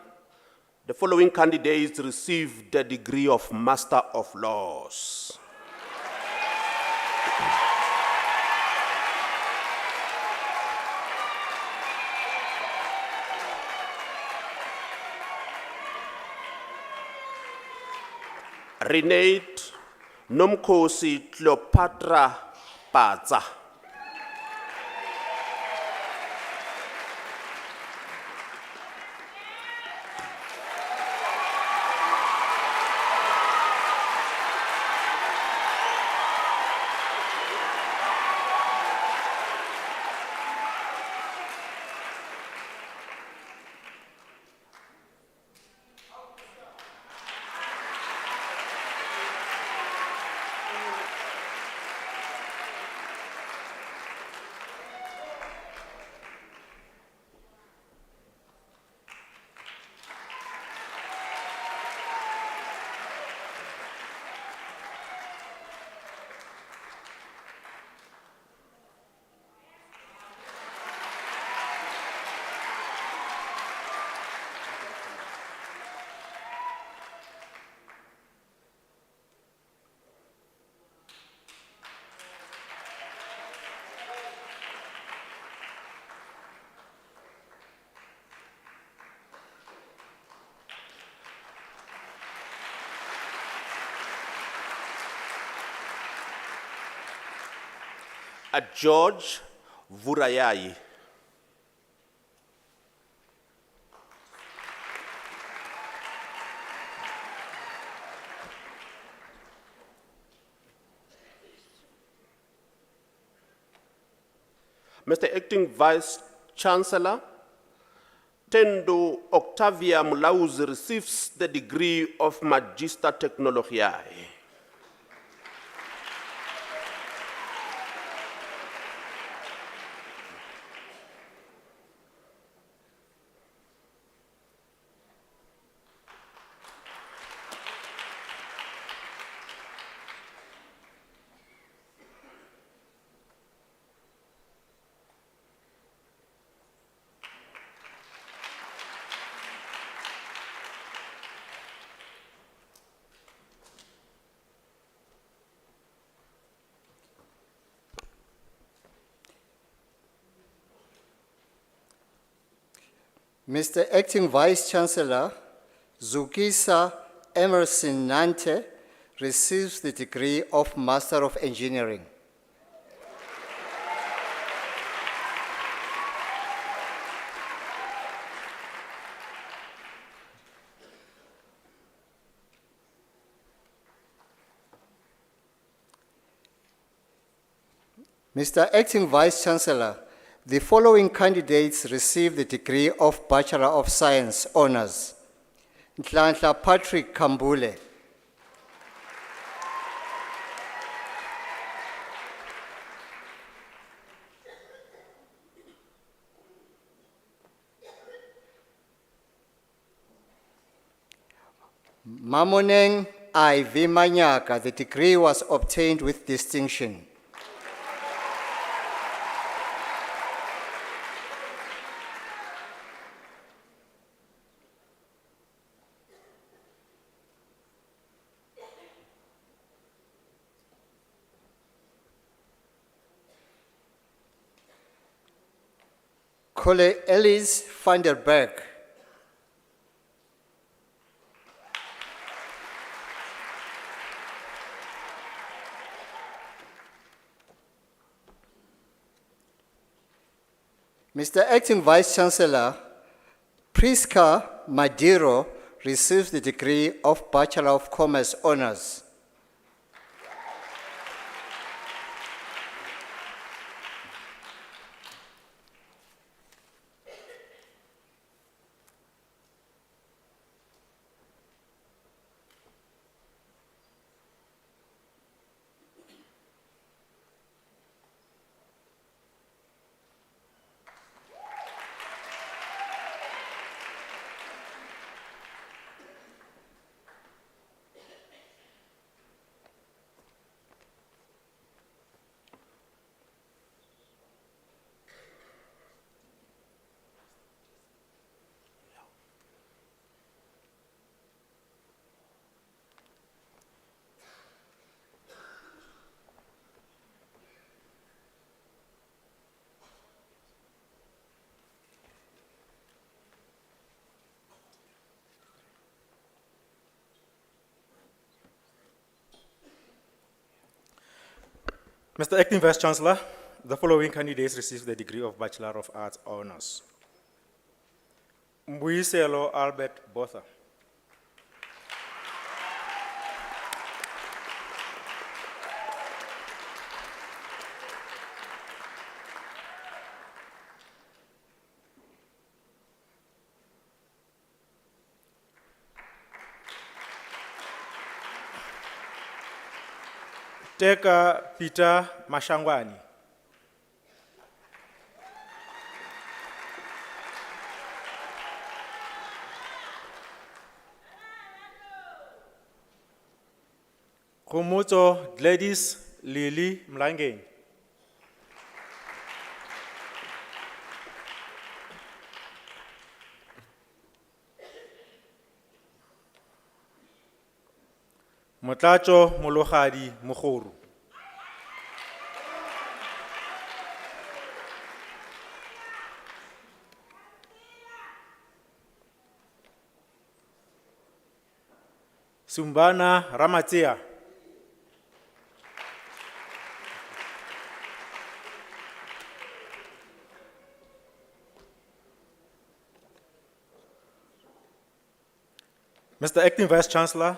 the following candidates received the degree of Master of Laws. Renate Nomkosi Cleopatra Paza. George Vurayai. Mr. Acting Vice Chancellor, Tendo Octavia Mulauzi receives the degree of Magister Technologiae. Mr. Acting Vice Chancellor, Zukisa Emerson Nante receives the degree of Master of Engineering. Mr. Acting Vice Chancellor, the following candidates receive the degree of Bachelor of Science Honours. Nhlanhla Patrick Kambule. Mamoneng Ivy Manyaka, the degree was obtained with distinction. Cole Ellis van der Berg. Mr. Acting Vice Chancellor, Priska Madiro receives the degree of Bachelor of Commerce Honours. Mr. Acting Vice Chancellor, the following candidates receive the degree of Bachelor of Arts Honours. Mbuyiselo Albert Botha. Teka Peter Mashangwani. Khomotso Gladys Lily Mlangeni. Motlatso Mologadi Mogoro. Sumbana Ramatea. Mr. Acting Vice Chancellor,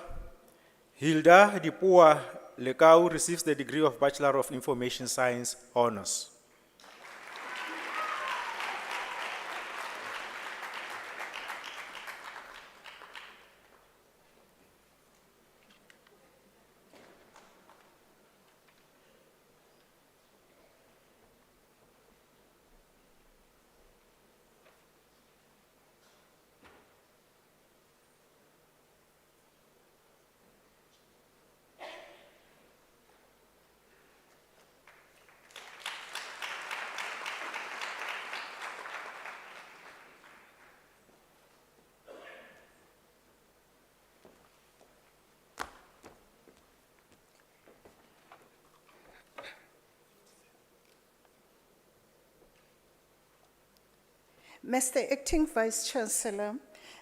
Hilda Dipua Lekau receives the degree of Bachelor of Information Science Honours. Mr. Acting Vice Chancellor,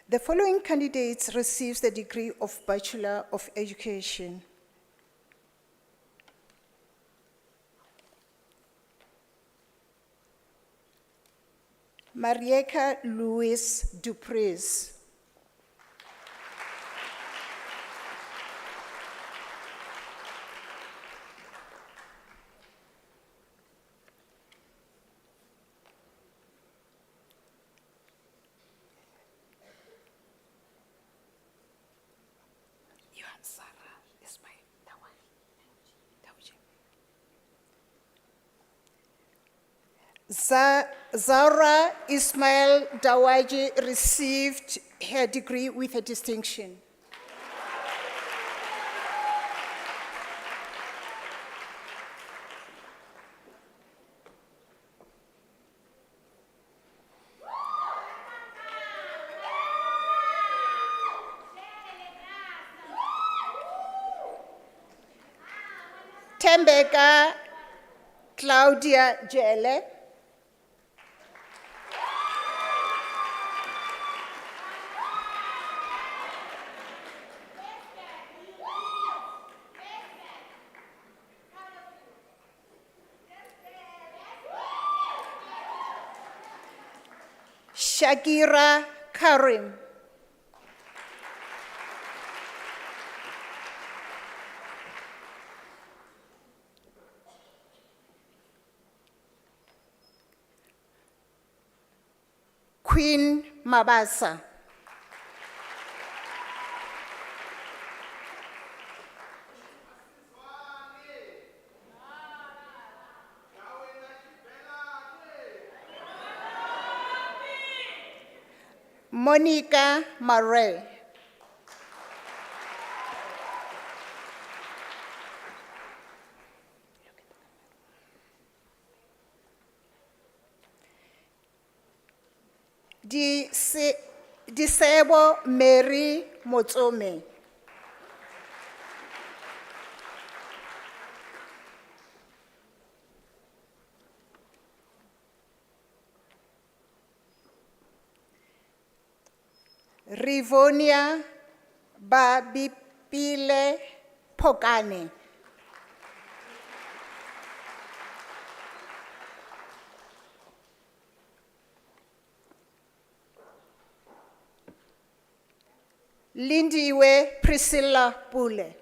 the following candidates receives the degree of Bachelor of Education. Marieka Louis Duprez. Zara Ismail Dawaji received her degree with a distinction. Tembeka Claudia Jele. Shakira Karim. Queen Mabasa. Monica Murray. Disable Mary Motsome. Rivonia Babipile Pokane. Lindiwe Priscilla Pule.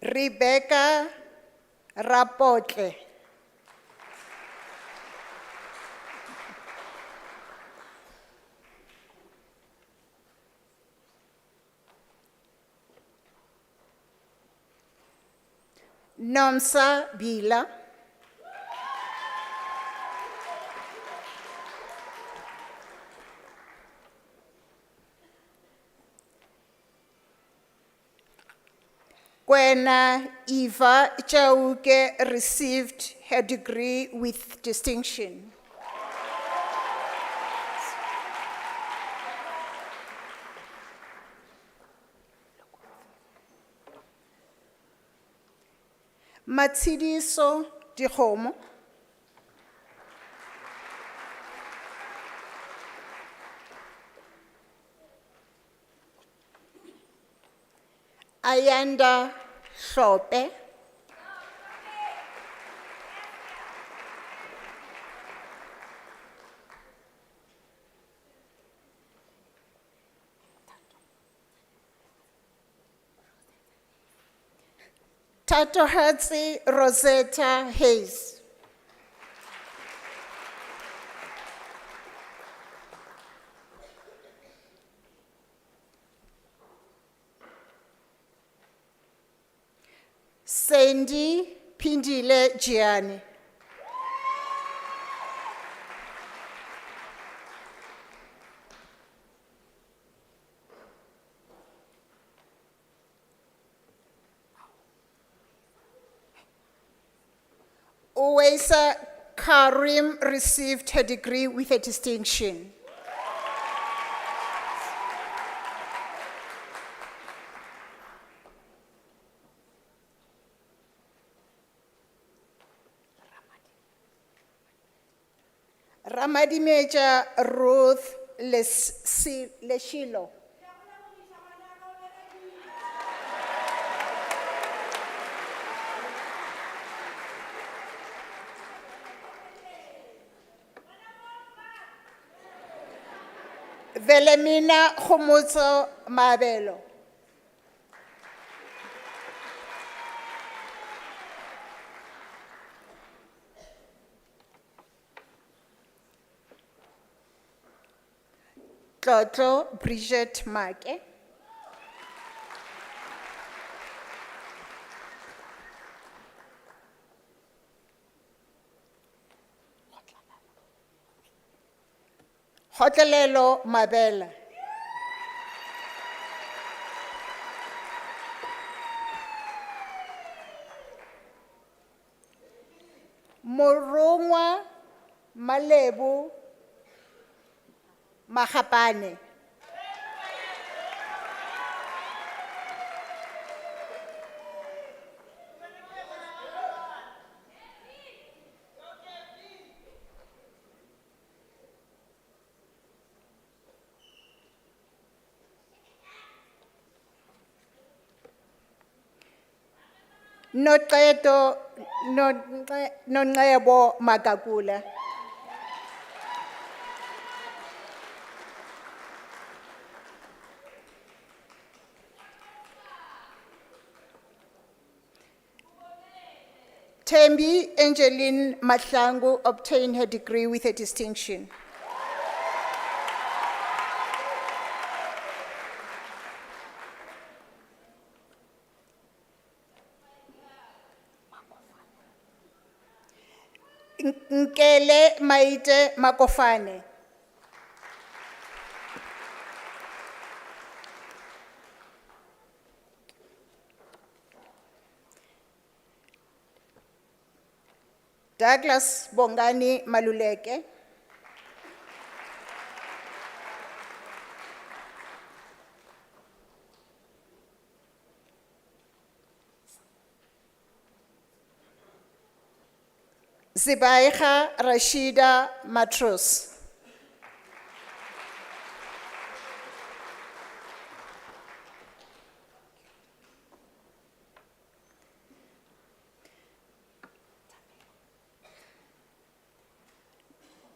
Rebecca Rapotle. Nomsa Bila. Kwena Eva Chauke received her degree with distinction. Matsidiso Dikgomo. Ayanda Shope. Tatohatsi Rosetta Hayes. Sandy Pindile Gianni. Uwesa Karim received her degree with a distinction. Ramadimeja Ruth Leshilo. Velemina Khomotso Mabelo. Tlotlo Bridget Make. Hotelelo Mabela. Morongwa Malebu Mahapane. Noqeto Nonqebo Magagula. Tembi Angeline Mahlangu obtained her degree with a distinction. Nkele Maite Makofane. Douglas Bongani Maluleke. Zibaiha Rashida Matros.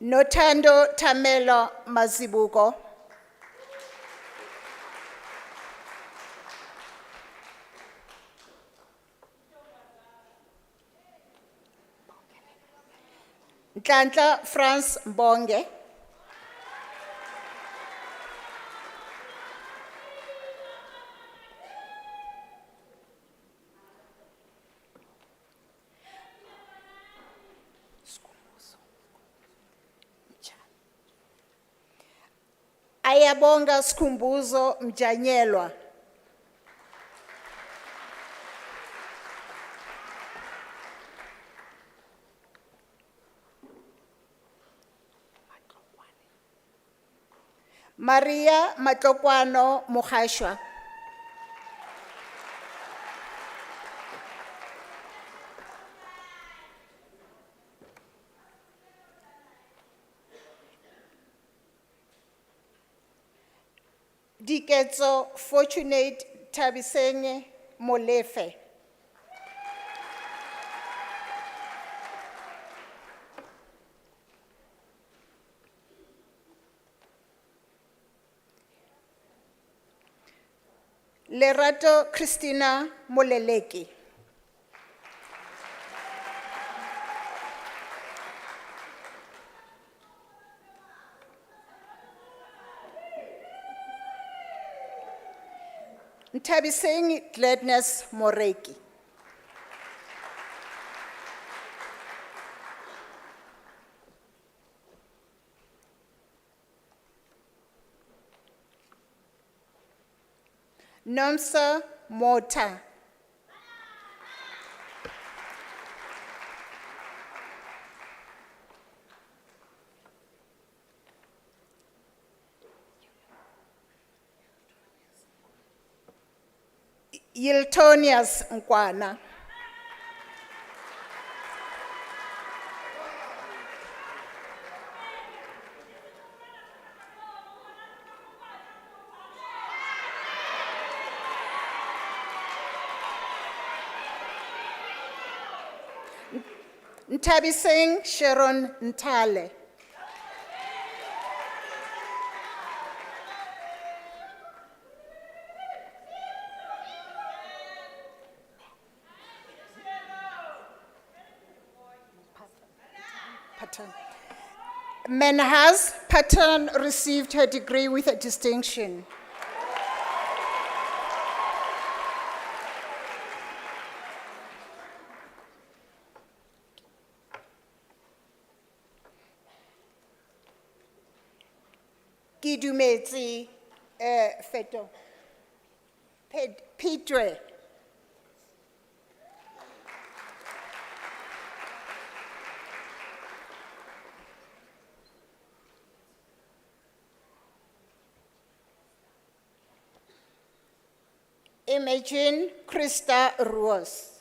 Notando Tamelo Mazibuko. Ntantla France Mbonge. Ayabonga Skumbuzo Mjanyelwa. Maria Matlokwano Mukhashwa. Diketso Fortunate Tabisenge Molefe. Lerato Christina Moleleki. Ntabiseng Gladness Moreki. Nomsa Mota. Yiltonius Nkwana. Ntabiseng Sharon Ntale. Patton. Menhaz Patton received her degree with a distinction. Kidumezi Feto. Pedre. Imagine Krista Ruos.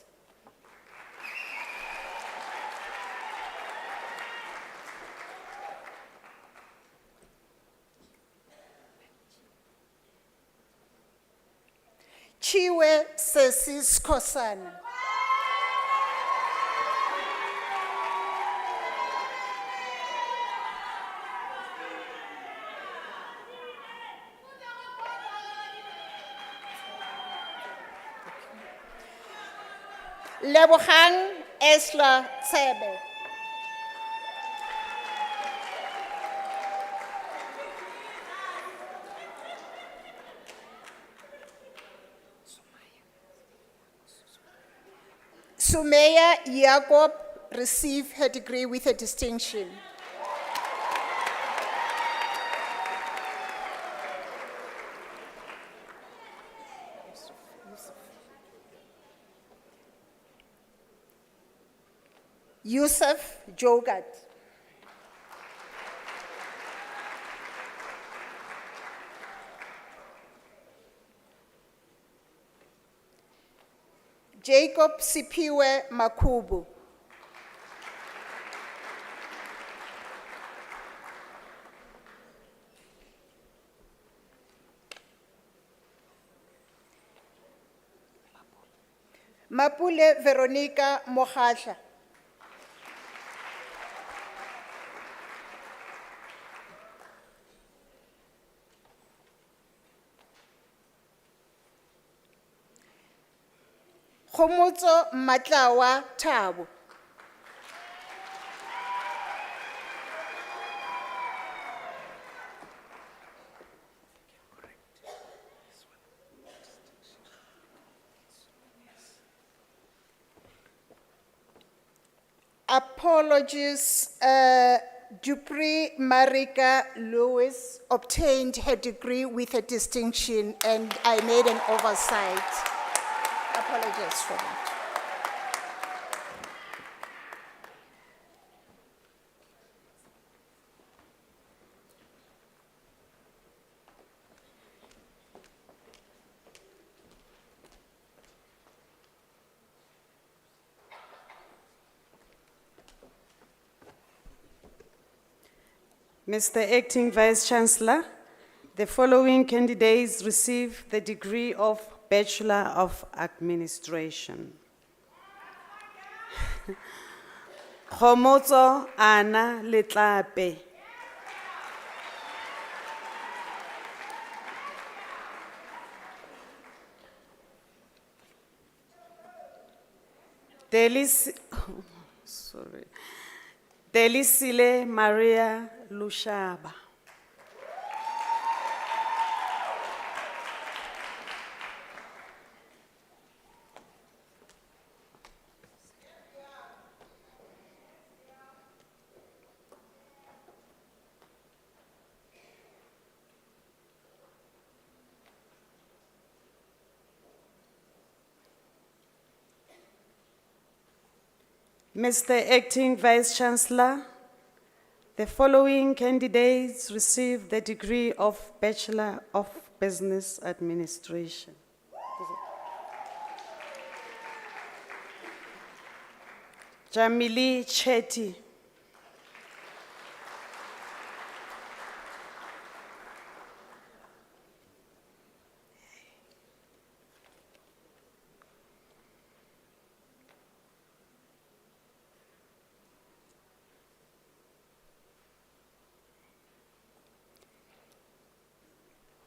Chiwe Sesis Kosana. Lebogang Esla Tsebe. Sumaya Jacob received her degree with a distinction. Yusuf Jogat. Jacob Sipiwe Makubu. Mapule Veronica Mokhatla. Khomotso Matlawa Thabo. Apologies, Dupree Marika Lewis obtained her degree with a distinction and I made an oversight. Apologies for that. Mr. Acting Vice Chancellor, the following candidates receive the degree of Bachelor of Administration. Khomotso Ana Letlape. Delisile Maria Lushaba. Mr. Acting Vice Chancellor, the following candidates received the degree of Bachelor of Business Administration. Jamili Chetty.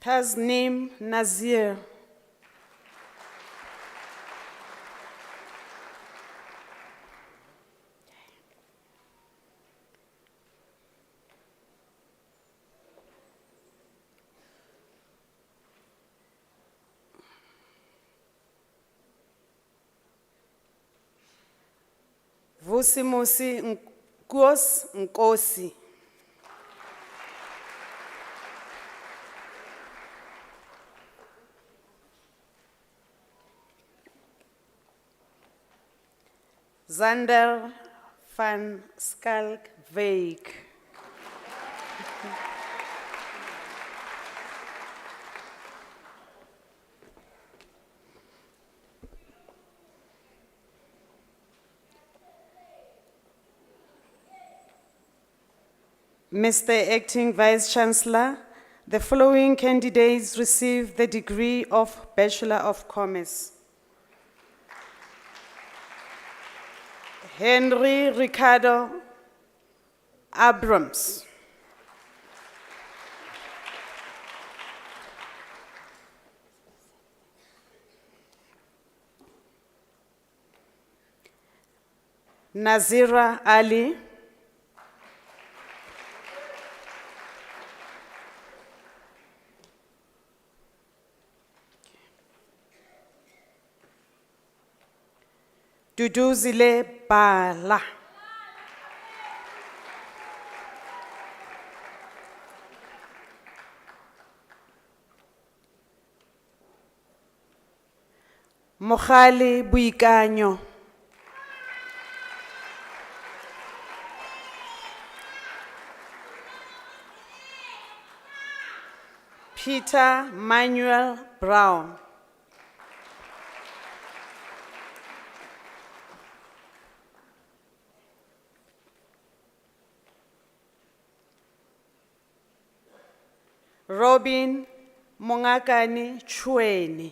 Tasneem Nazir. Vusimusi Nkosi. Zander van Skalkwyk. Mr. Acting Vice Chancellor, the following candidates received the degree of Bachelor of Commerce. Henry Ricardo Abrams. Nazira Ali. Duduzile Bala. Mokhali Buikanyo. Peter Manuel Brown. Robin Mongakani Chweni.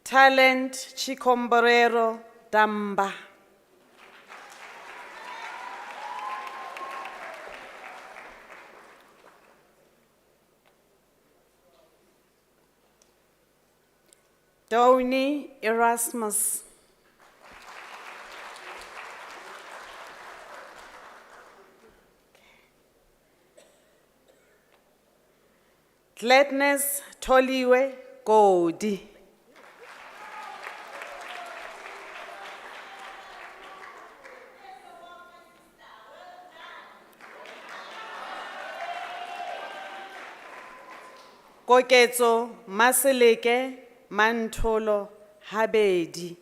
Talent Chikomborero Damba. Doni Erasmus. Gladness Toliwe Godi. Koketso Maseleke Mantolo Habedi.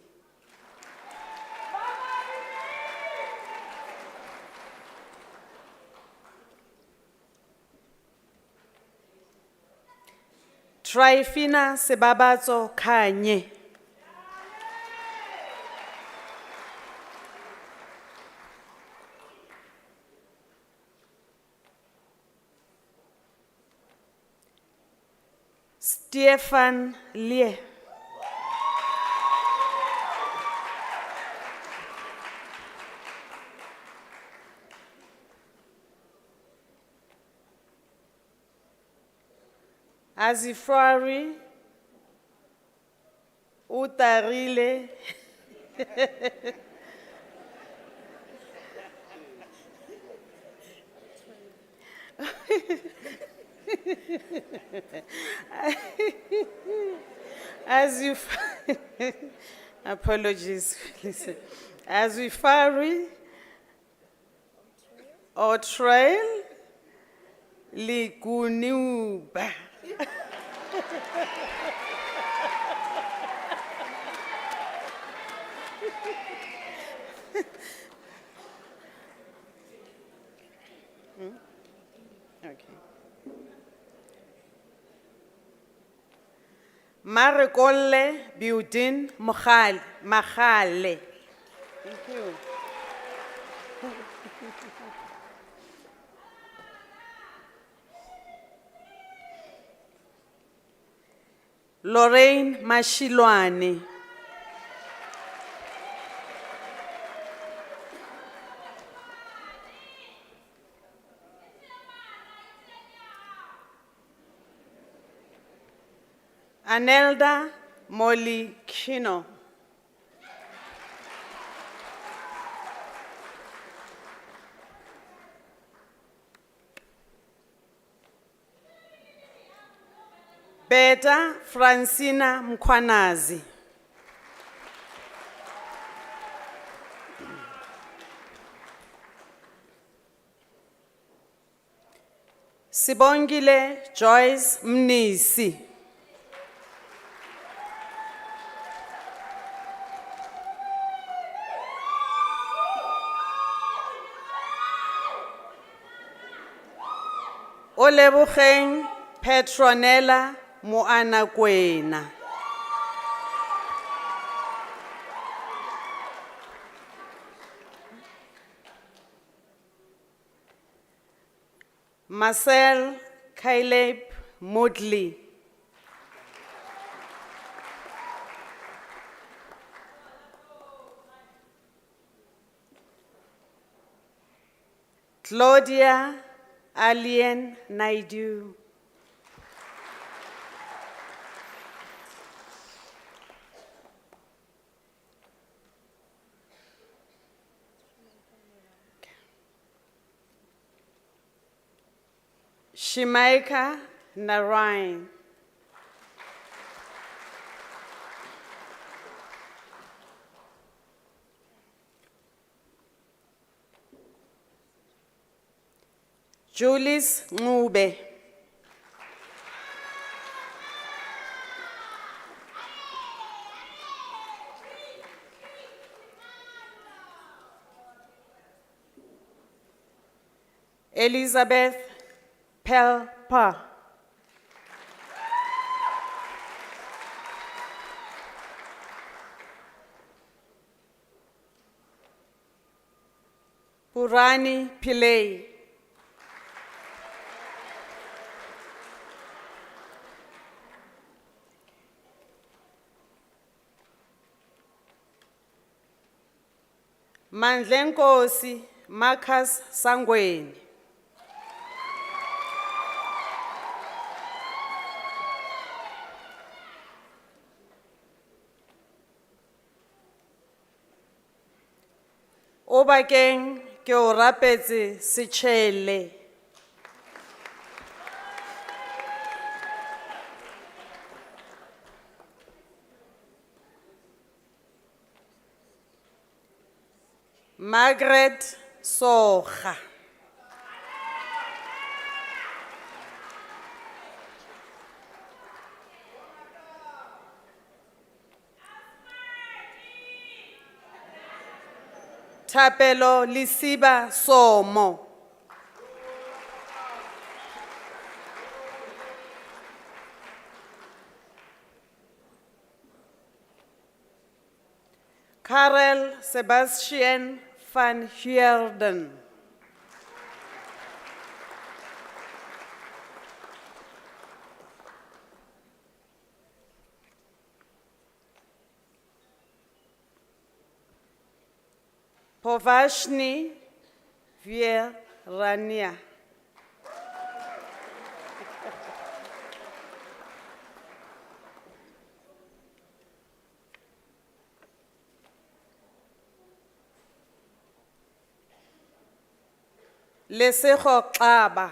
Trifina Sebabazo Kanye. Stefan Lie. Azifari Utarile. As you, apologies, listen. As we fari Otrail Likunuba. Okay. Marekole Biudin Mahale. Thank you. Lorraine Mashilwane. Anelda Molikino. Beta Francina Mkwanazi. Sibongile Joyce Mnisi. Olebogeng Petronella Moanakwena. Marcel Caleb Modley. Claudia Alien Naidu. Shimaika Narayan. Julius Ngube. Elizabeth Pelpa. Purani Pillay. Mandlenkosi Marcus Sangweni. Obakeng ke o rapetse setšhele. Margaret Soga. Thapelo Lisiba Somo. Karel Sebastian van Heerden. Povashni Vierania. Lesego Xaba.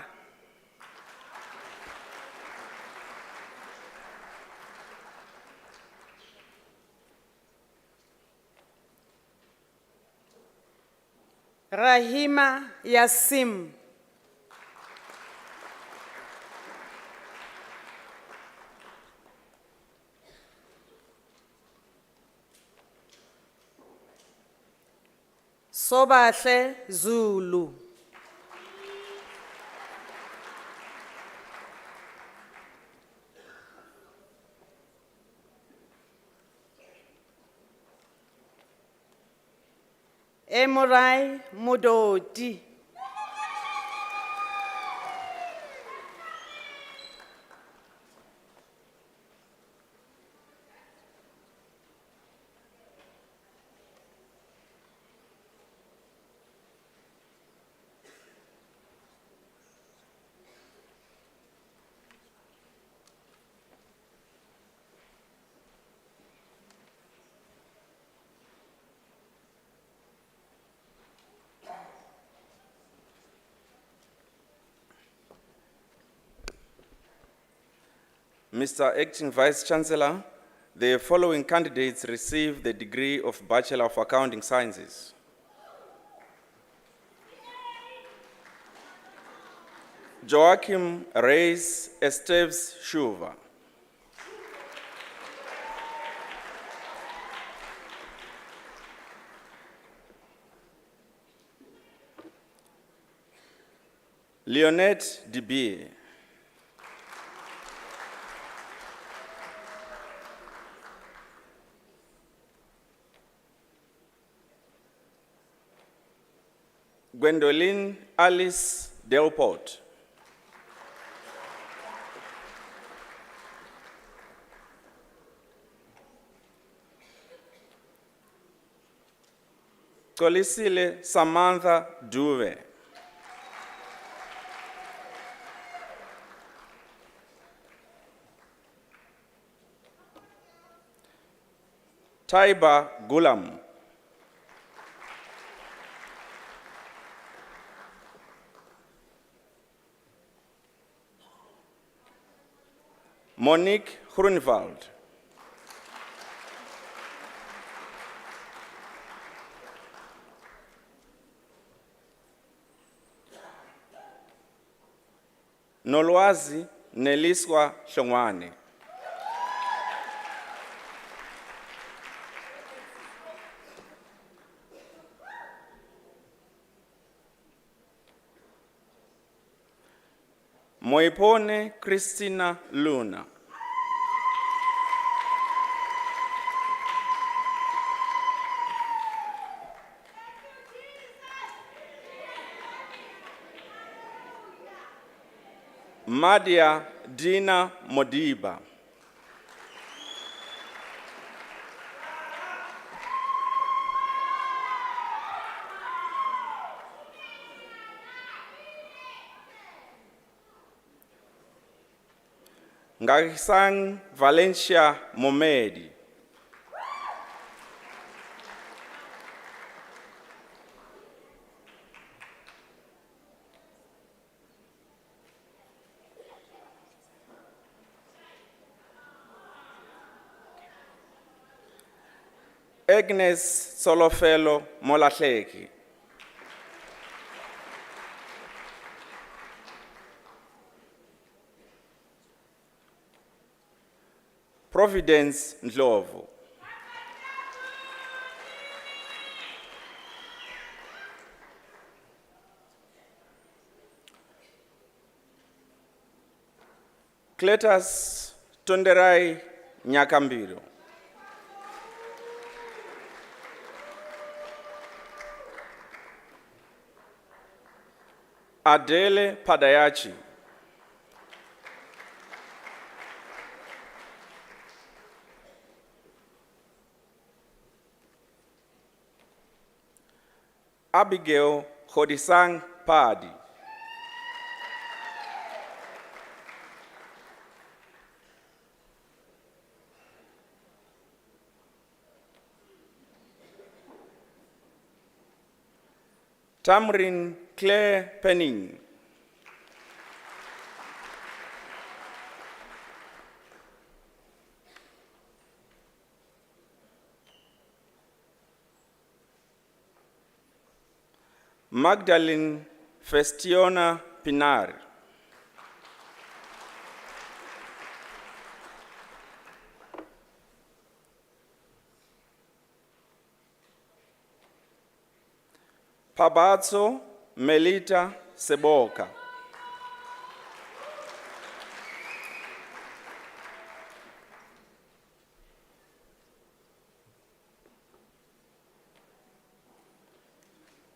Rahima Yassim. Sobahle Zulu. Emorai Mudodi. Mr. Acting Vice-Chancellor, the following candidates receive the degree of Bachelor of Accounting Sciences. Joachim Reis Esteves Shuva. Leonette Dibier. Gwendoline Alice Delport. Kolisile Samantha Duve. Taiba Gulam. Monique Grunewald. Nolwazi Neliswa Hlongwane. Moipone Christina Luna. Madia Dina Modiba. Ngagisang Valencia Momedi. Agnes Solofelo Molahleki. Providence Ndlovu. Cletus Tonderai Nyakambiro. Adele Padayachi. Abigail Hodisang Padi. Tamrin Claire Penning. Magdalene Festiona Pinari. Pabatso Melita Seboka.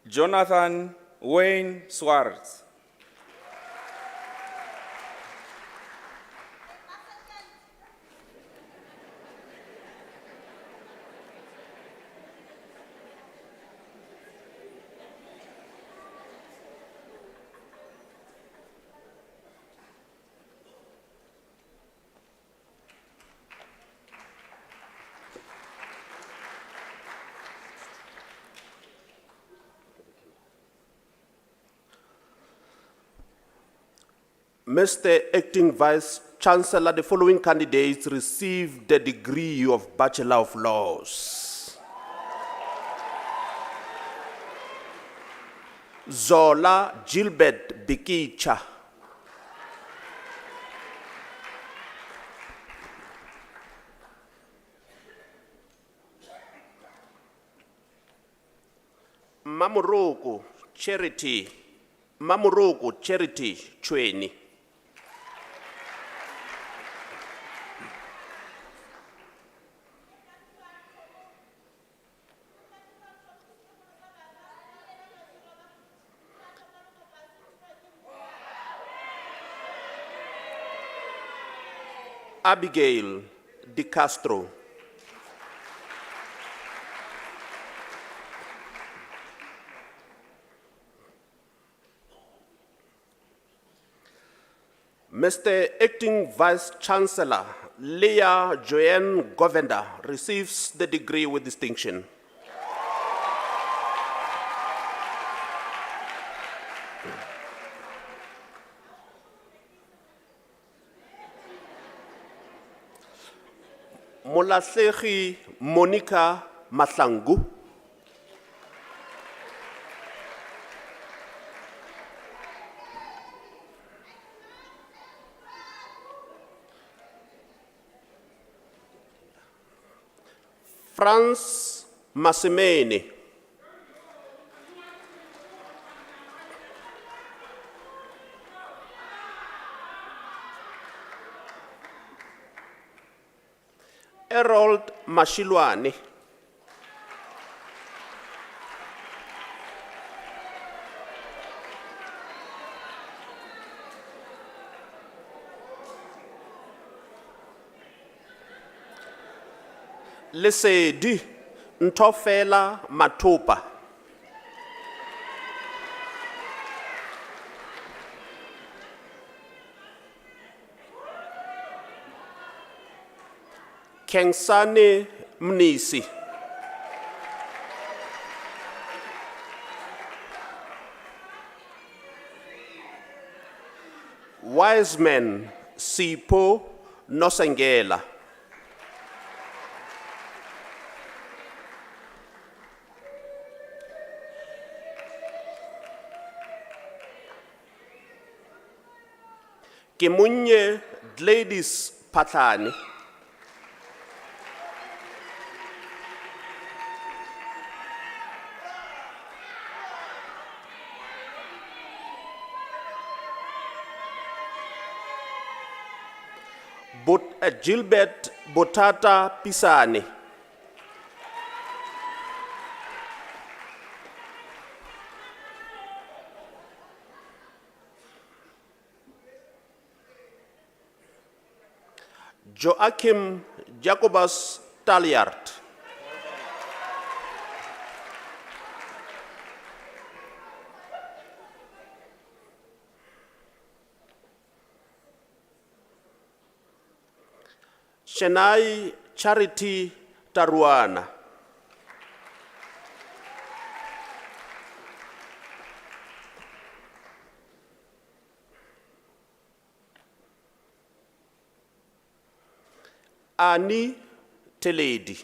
Jonathan Wayne Swartz. Mr. Acting Vice Chancellor, the following candidates received the degree of Bachelor of Laws. Zola Gilbert Bikicha. Mamuroko Charity Chweni. Abigail De Castro. Mr. Acting Vice Chancellor, Leah Joanne Govender receives the degree with distinction. Molahlegi Monica Mahlangu. Franz Masimene. Harold Mashilwane. Lesedi Ntofela Matopa. Kengsane Mnisi. Wiseman Sipho Nosengela. Kemunye Gladys Patlani. Gilbert Botata Pisani. Joachim Jacobus Talliart. Chennai Charity Taruana. Ani Teledi.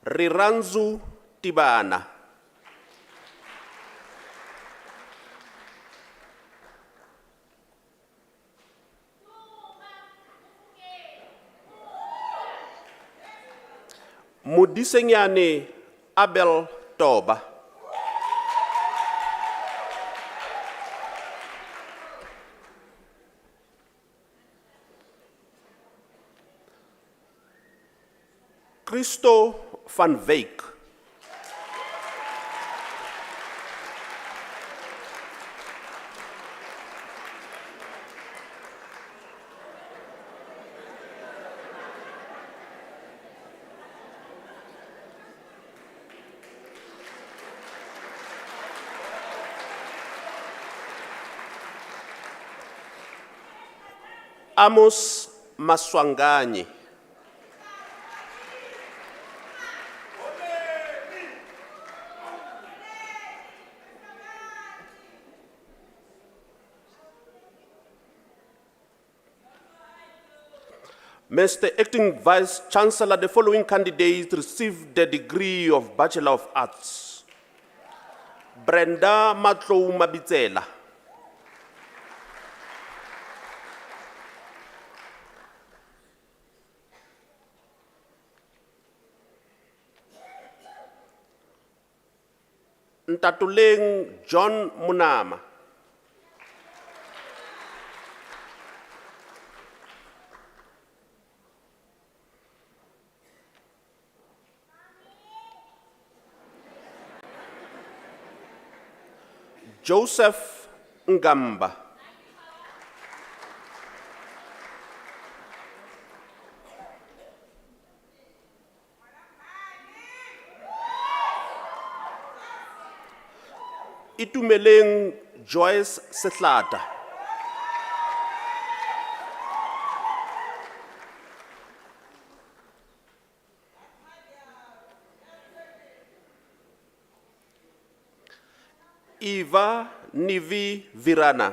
Rirandzu Tibana. Mudisenyane Abel Toba. Christo van Wyk. Amos Maswanganye. Mr. Acting Vice Chancellor, the following candidates received the degree of Bachelor of Arts. Brenda Matlou Mabitsela. Ntatuleng John Munama. Joseph Ngamba. Itumeleng Joyce Setlata. Eva Nivi Virana.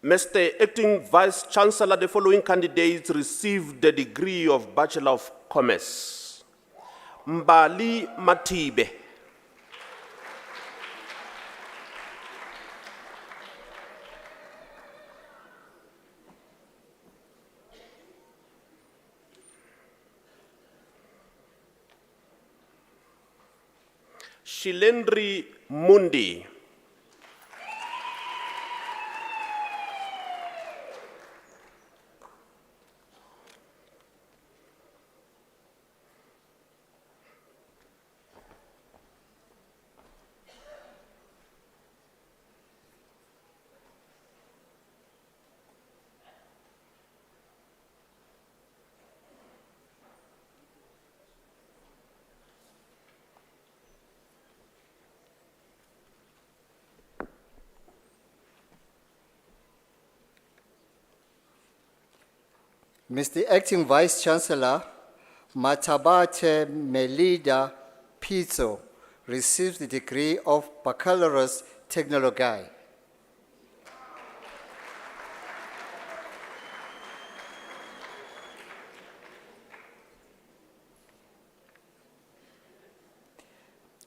Mr. Acting Vice Chancellor, the following candidates received the degree of Bachelor of Commerce. Mbali Matibe. Shilendri Mundi. Mr. Acting Vice Chancellor, Matabate Melida Pizzo receives the degree of Baccalaureus Technology.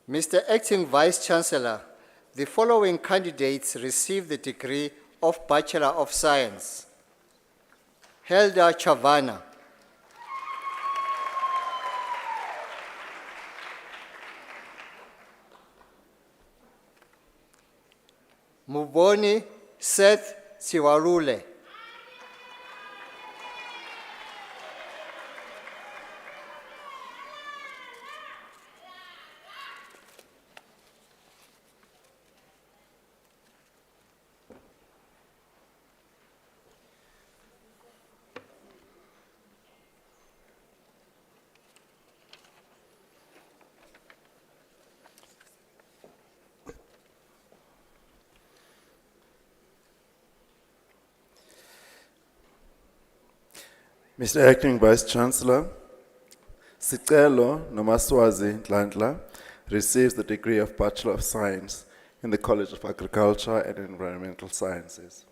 Mr. Acting Vice Chancellor, the following candidates received the degree of Bachelor of Science. Helda Chavana. Muboni Seth Siwarule. Mr. Acting Vice Chancellor, Sicelo Nomaswazi Nhlanhla receives the degree of Bachelor of Science in the College of Agriculture and Environmental Sciences.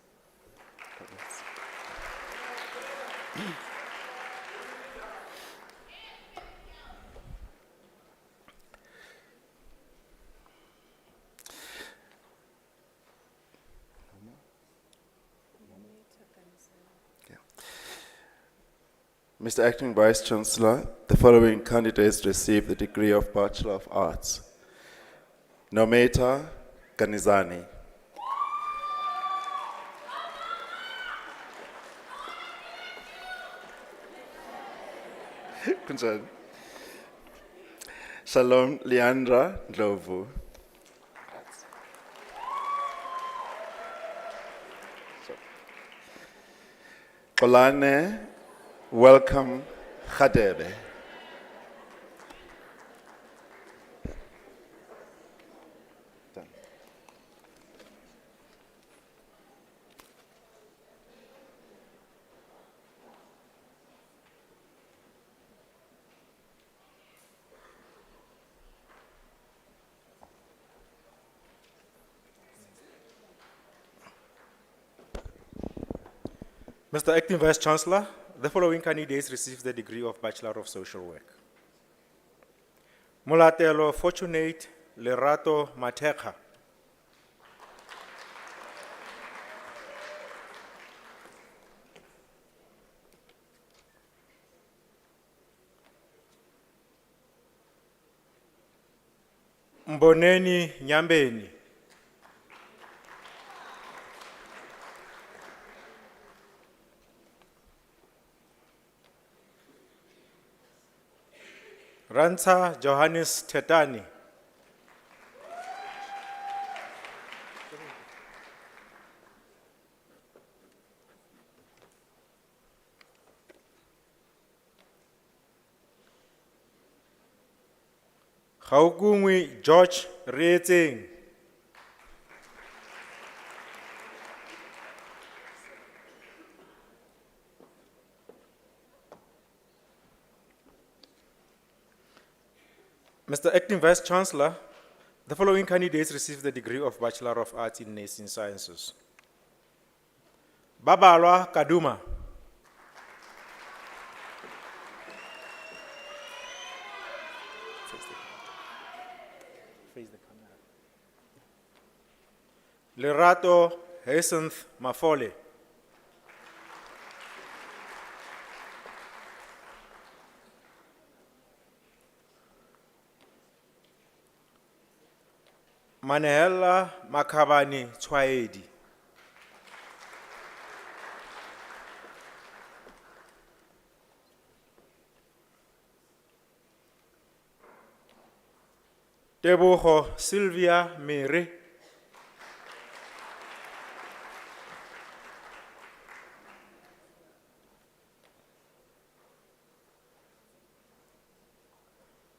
Mr. Acting Vice Chancellor, the following candidates receive the degree of Bachelor of Arts. Nometa Ganizani. Kunjani? Shalom Leandra Ndlovu. Kolane Welcome Khadebe. Mr. Acting Vice Chancellor, the following candidates receive the degree of Bachelor of Social Work. Mulatelo Fortunate Lerato Matekha. Mboneni Nyambeni. Ranta Johannes Tetani. Gaukungwi George Rietzing. Mr. Acting Vice Chancellor, the following candidates receive the degree of Bachelor of Arts in Nursing Sciences. Babalwa Kaduma. Lerato Hyacinth Mafole. Manehela Makabani Twaedi. Tebogo Sylvia Mere.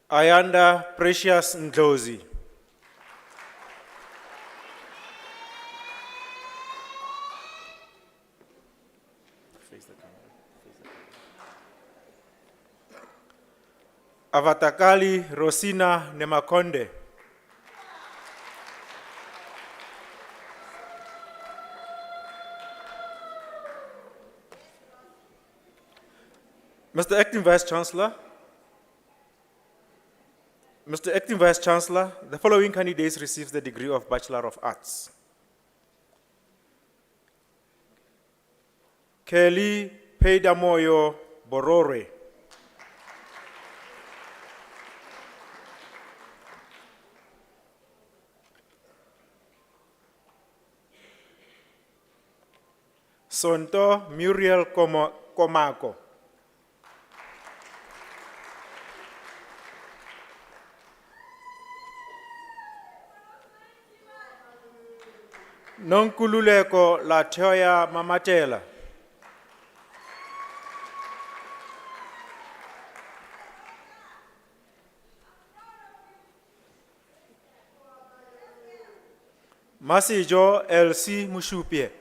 Ayanda Precious Ndlozi. Avatakali Rosina Nemakonde. Mr. Acting Vice Chancellor, the following candidates receive the degree of Bachelor of Arts. Kelly Peidamoyo Borore. Sonto Muriel Komako. Nonkululeko Latoya Mamatela. Masijo LC Mushupie.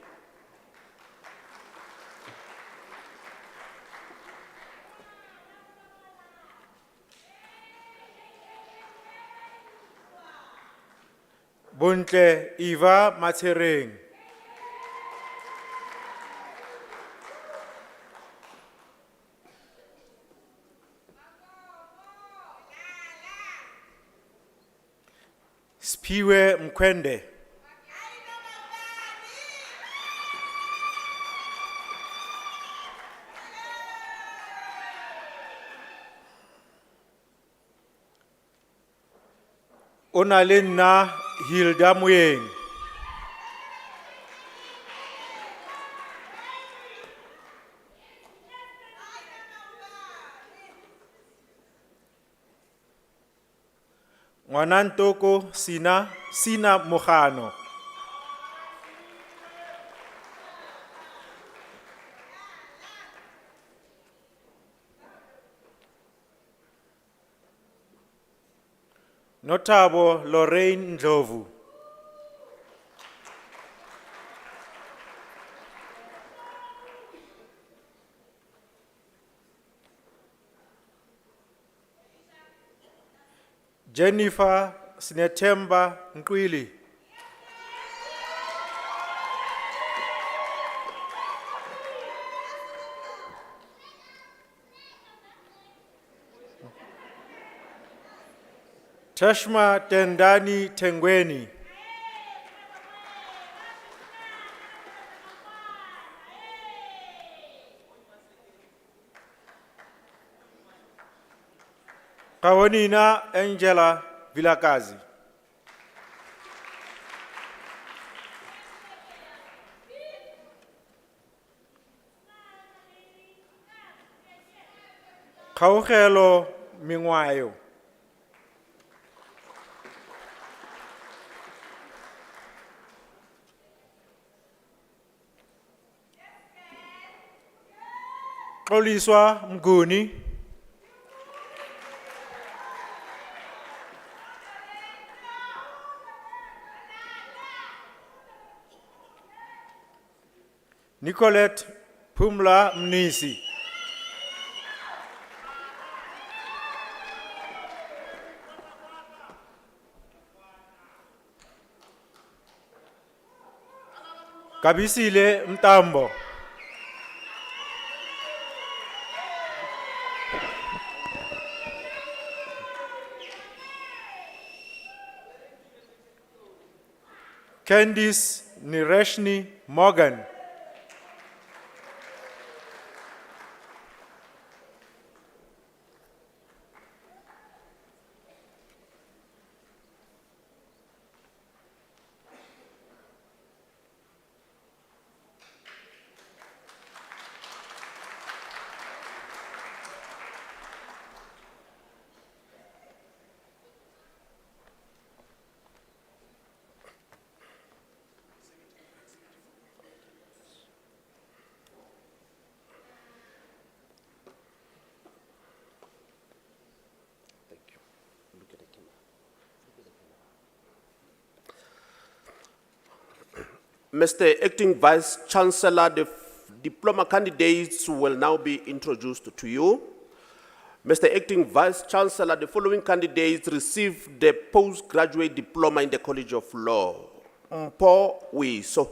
Bontle Eva Mathereng. Spiwe Mkwende. Onalena Hilda Moyeng. Ngwanantoko Sina Mogano. Notabo Lorraine Ndlovu. Jennifer Sinethemba Nkwili. Tashma Tendani Tengweni. Kawonina Angela Vilakazi. Kaugelo Mingwayo. Xoliswa Mguni. Nicolette Pumla Mnisi. Kabisile Mtambo. Candice Nireshni Morgan. Mr. Acting Vice Chancellor, the diploma candidates will now be introduced to you. Mr. Acting Vice Chancellor, the following candidates received the postgraduate diploma in the College of Law. Mpo Wiso.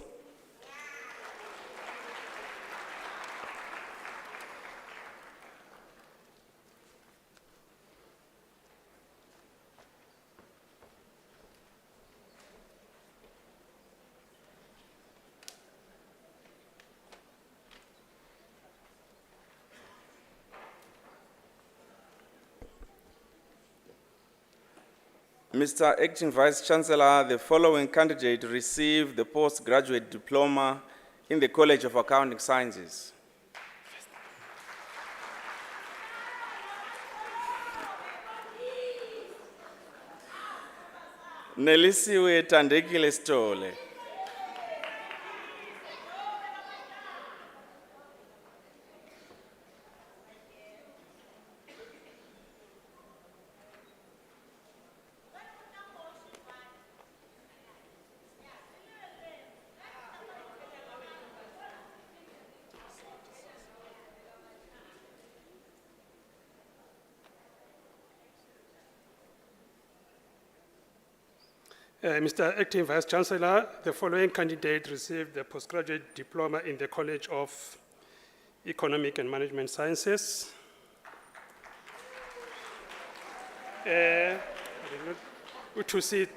Mr. Acting Vice Chancellor, the following candidate received the postgraduate diploma in the College of Accounting Sciences. Nelisiwe Tandekile Stole. Mr. Acting Vice Chancellor, the following candidate received the postgraduate diploma in the College of Economic and Management Sciences. Abel Utusite.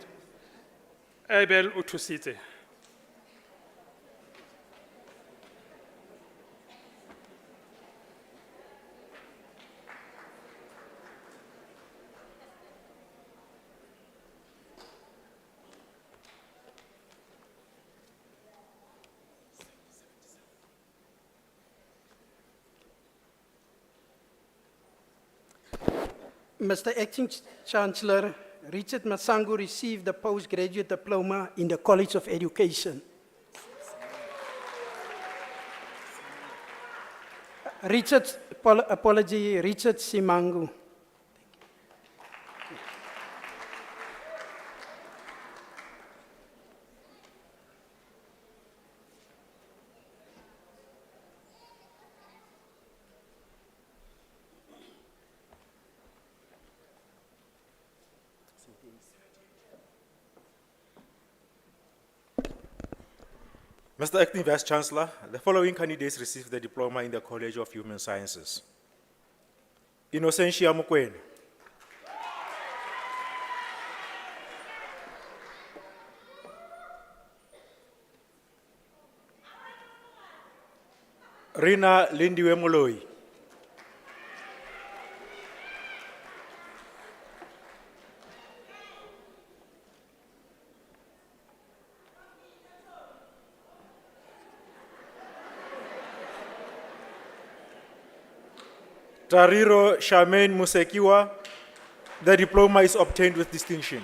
Mr. Acting Chancellor, Richard Masangu received the postgraduate diploma in the College of Education. Richard Simangu. Mr. Acting Vice Chancellor, the following candidates received the diploma in the College of Human Sciences. Innocentia Mukwena. Rina Lindiwe Moloi. Tariro Charmaine Musekiwa, the diploma is obtained with distinction.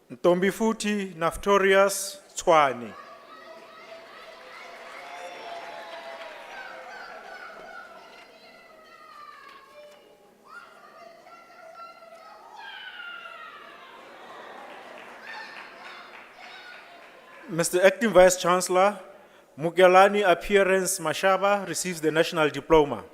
Ntombifuthi Naftorius Tswani. Mr. Acting Vice Chancellor, Mugelani Appearance Mashaba receives the national diploma.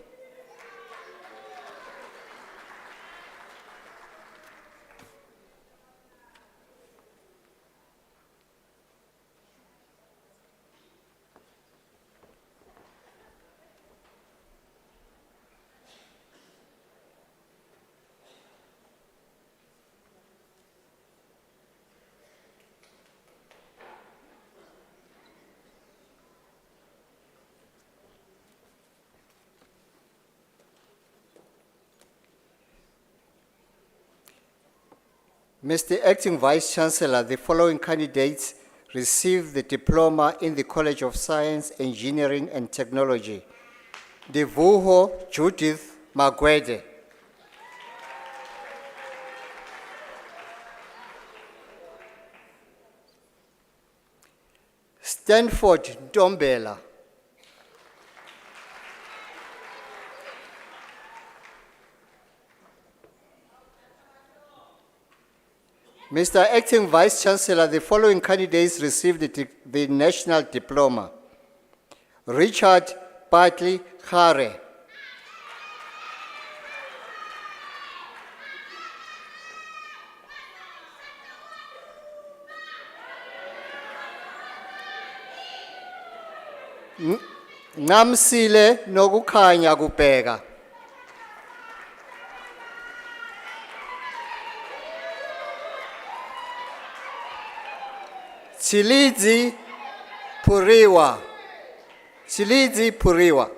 Mr. Acting Vice Chancellor, the following candidates received the diploma in the College of Science, Engineering and Technology. Devuho Judith Magwede. Stanford Ntombela. Mr. Acting Vice Chancellor, the following candidates received the national diploma. Richard Bartley Khare. Namsile Nogukhanya Kubheka. Chilidzi Puriwa. Chilidzi Puriwa.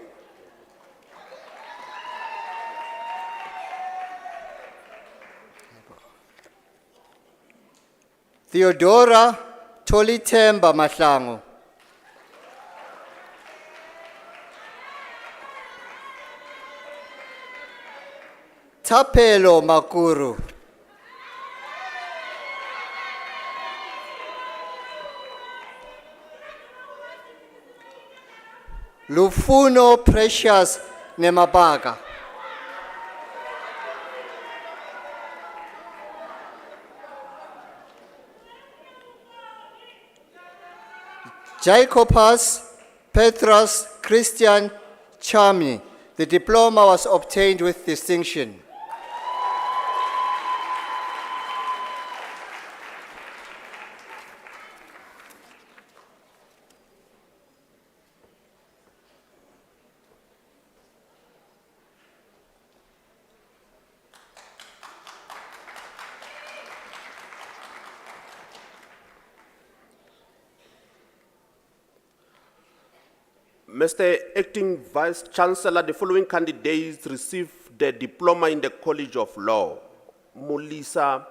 Theodora Tolitemba Mahlangu. Tapelo Makuru. Lufuno Precious Nemabaga. Jacobus Petros Christian Chami. The diploma was obtained with distinction. Mr. Acting Vice Chancellor, the following candidates received the diploma in the College of Law. Mulisa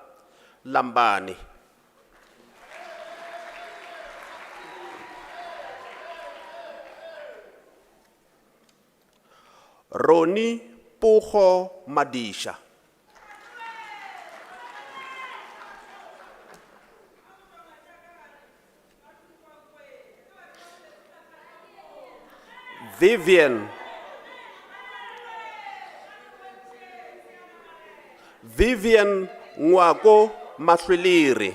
Lambani. Roni Pujo Madisha. Vivian Nwako Mahlweliri.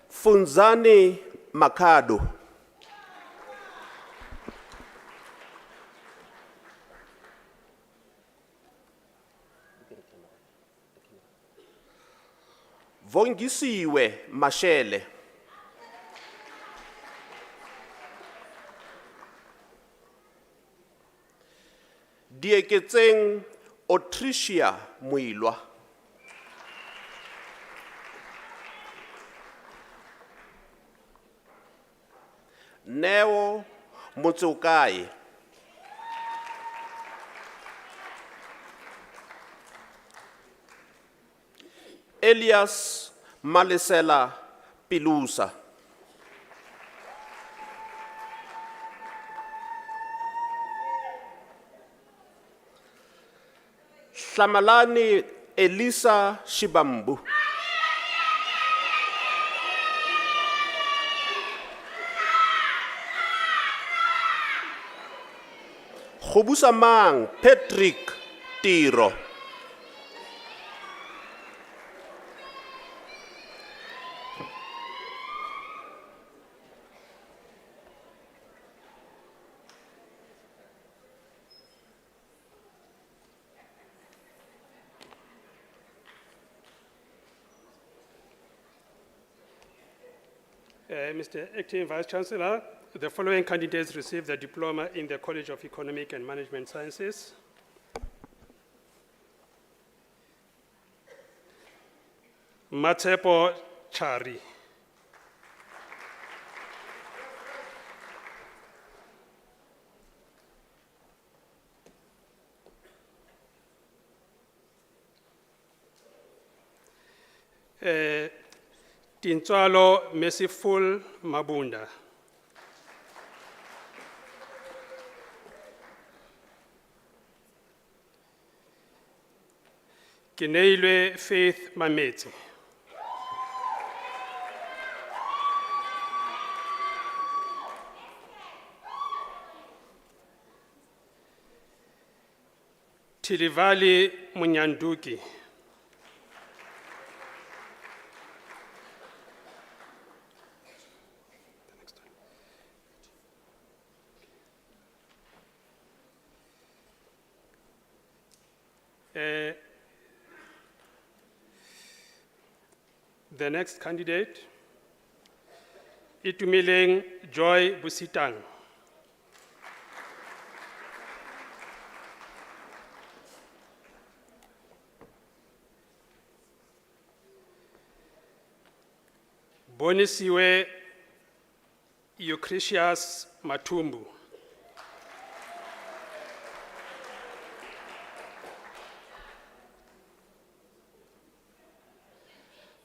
Funzani Makado. Vongisiwe Mashele. Dieketseng Otricia Muilwa. Neo Motsokai. Elias Malesela Pilusa. Hlamalani Elisa Shibambu. Khobusamang Patrick Tiro. Mr. Acting Vice Chancellor, the following candidates received the diploma in the College of Economic and Management Sciences. Matepo Chari. Tintswalo Merciful Mabunda. Kineilwe Faith Mameti. Tilivali Munyanduki. The next candidate, Itumileng Joy Busitang. Bonisiwe Eucrisius Matumbu.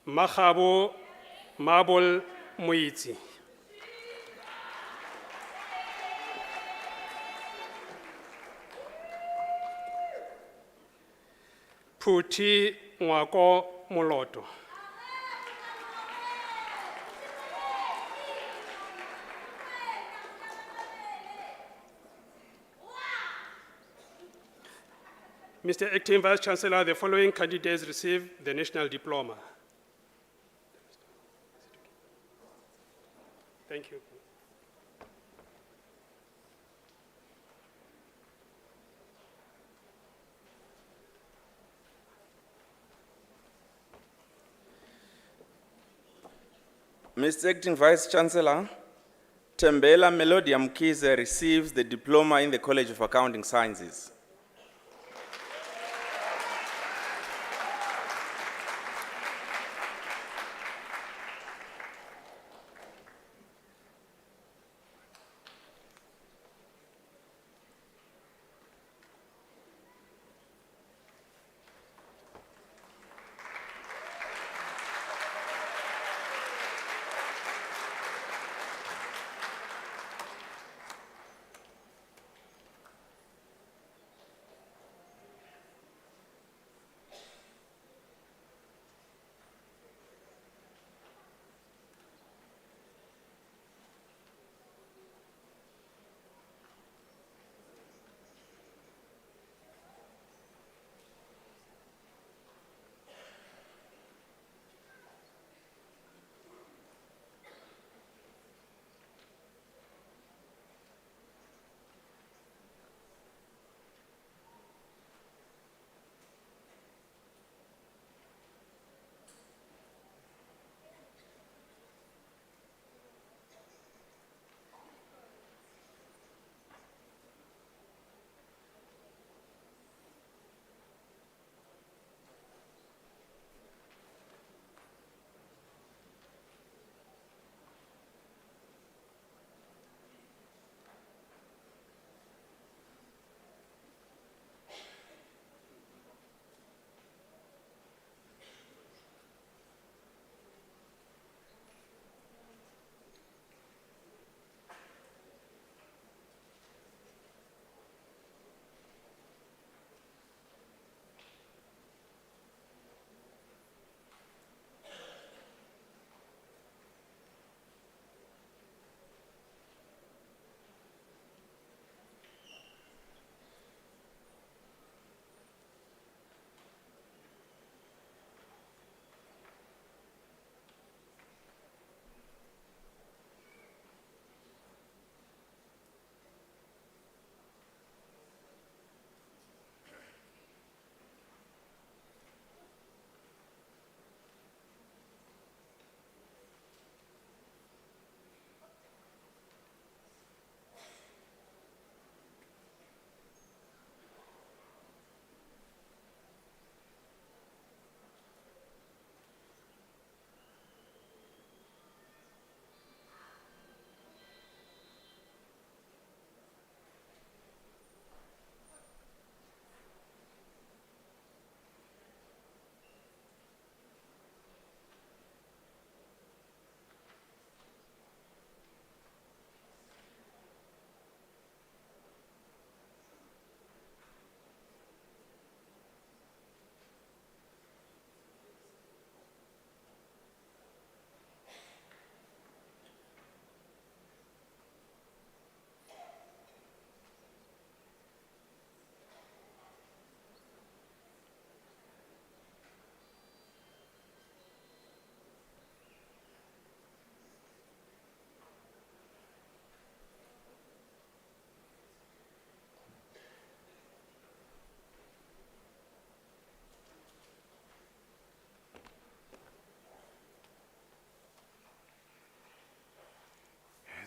Mahabo Mabol Muiti. Puti Nwako Moloto. Mr. Acting Vice Chancellor, the following candidates receive the National Diploma. Thank you. Mr. Acting Vice Chancellor, Tembela Melodia Mkize receives the Diploma in the College of Accounting Sciences.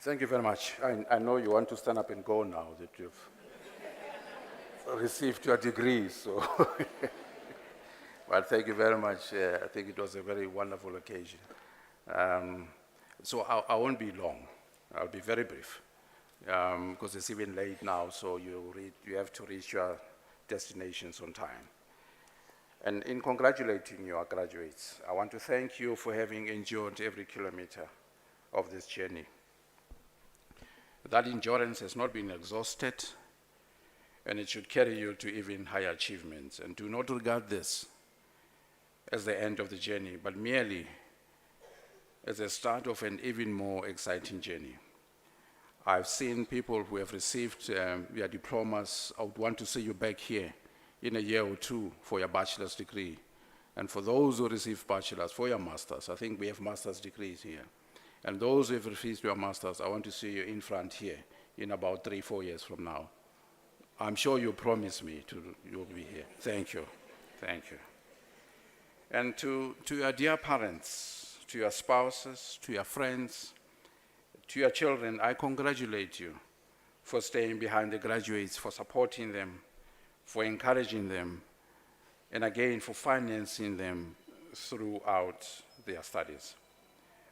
Thank you very much. I know you want to stand up and go now that you've received your degree, so. Well, thank you very much. I think it was a very wonderful occasion. So I won't be long. I'll be very brief, because it's even late now, so you have to reach your destinations on time. And in congratulating your graduates, I want to thank you for having endured every kilometer of this journey. That endurance has not been exhausted, and it should carry you to even higher achievements. And do not regard this as the end of the journey, but merely as the start of an even more exciting journey. I've seen people who have received their diplomas. I would want to see you back here in a year or two for your bachelor's degree. And for those who receive bachelor's, for your master's, I think we have master's degrees here. And those who have received your master's, I want to see you in front here in about 3-4 years from now. I'm sure you promise me you'll be here. Thank you. Thank you. And to your dear parents, to your spouses, to your friends, to your children, I congratulate you for staying behind the graduates, for supporting them, for encouraging them, and again, for financing them throughout their studies.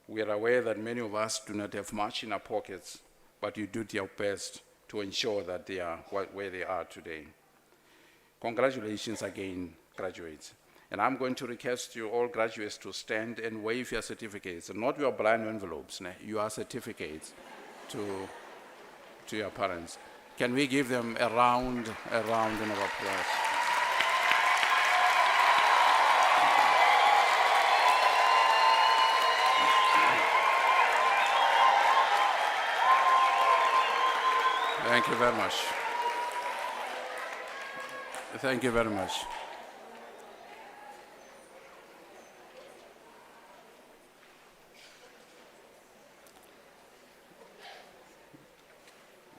We are aware that many of us do not have much in our pockets, but you did your best to ensure that they are where they are today. Congratulations again, graduates. And I'm going to request you all graduates to stand and wave your certificates, and not your brand envelopes, your certificates to your parents. Can we give them a round of applause? Thank you very much. Thank you very much.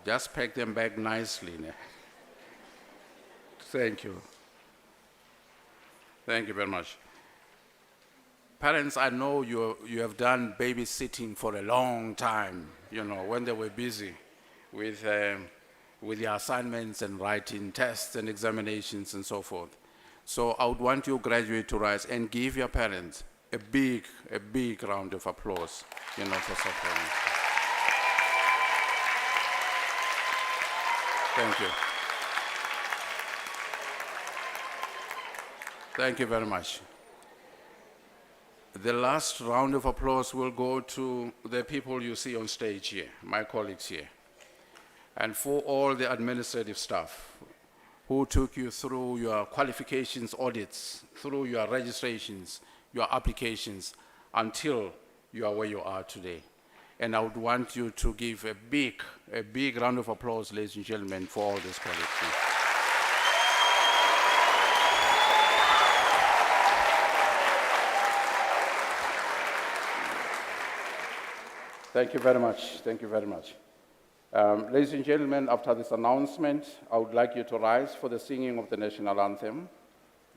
Just pack them back nicely. Thank you. Thank you very much. Parents, I know you have done babysitting for a long time, when they were busy with their assignments and writing tests and examinations and so forth. So I would want you graduates to rise and give your parents a big round of applause, for supporting. Thank you. Thank you very much. The last round of applause will go to the people you see on stage here, my colleagues here, and for all the administrative staff who took you through your qualifications audits, through your registrations, your applications, until you are where you are today. And I would want you to give a big round of applause, ladies and gentlemen, for all these colleagues. Thank you very much. Thank you very much. Ladies and gentlemen, after this announcement, I would like you to rise for the singing of the national anthem,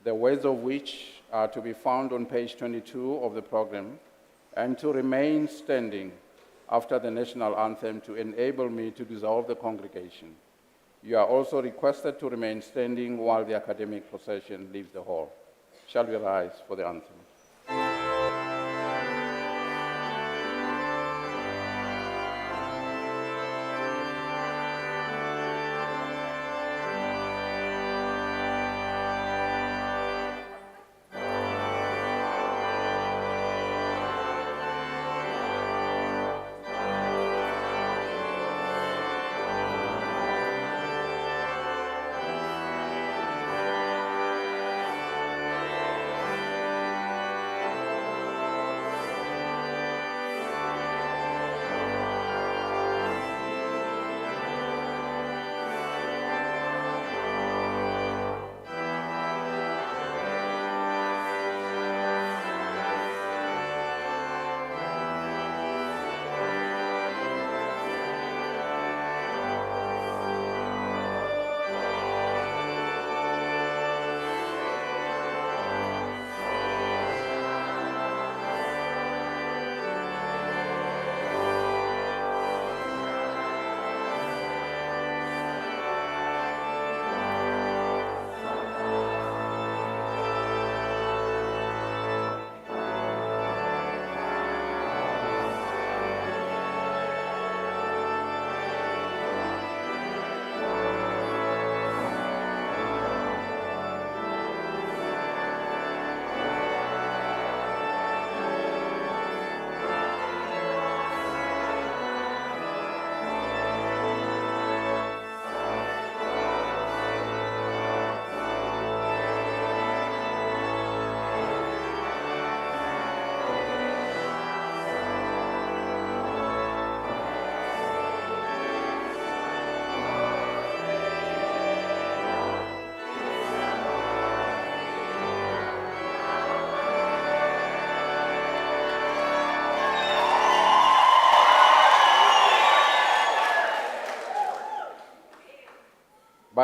the words of which are to be found on page 22 of the program, and to remain standing after the national anthem to enable me to dissolve the congregation. You are also requested to remain standing while the academic procession leaves the hall. Shall we rise for the anthem?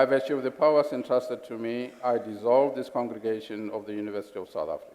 By virtue of the powers entrusted to me, I dissolve this congregation of the University of South Africa.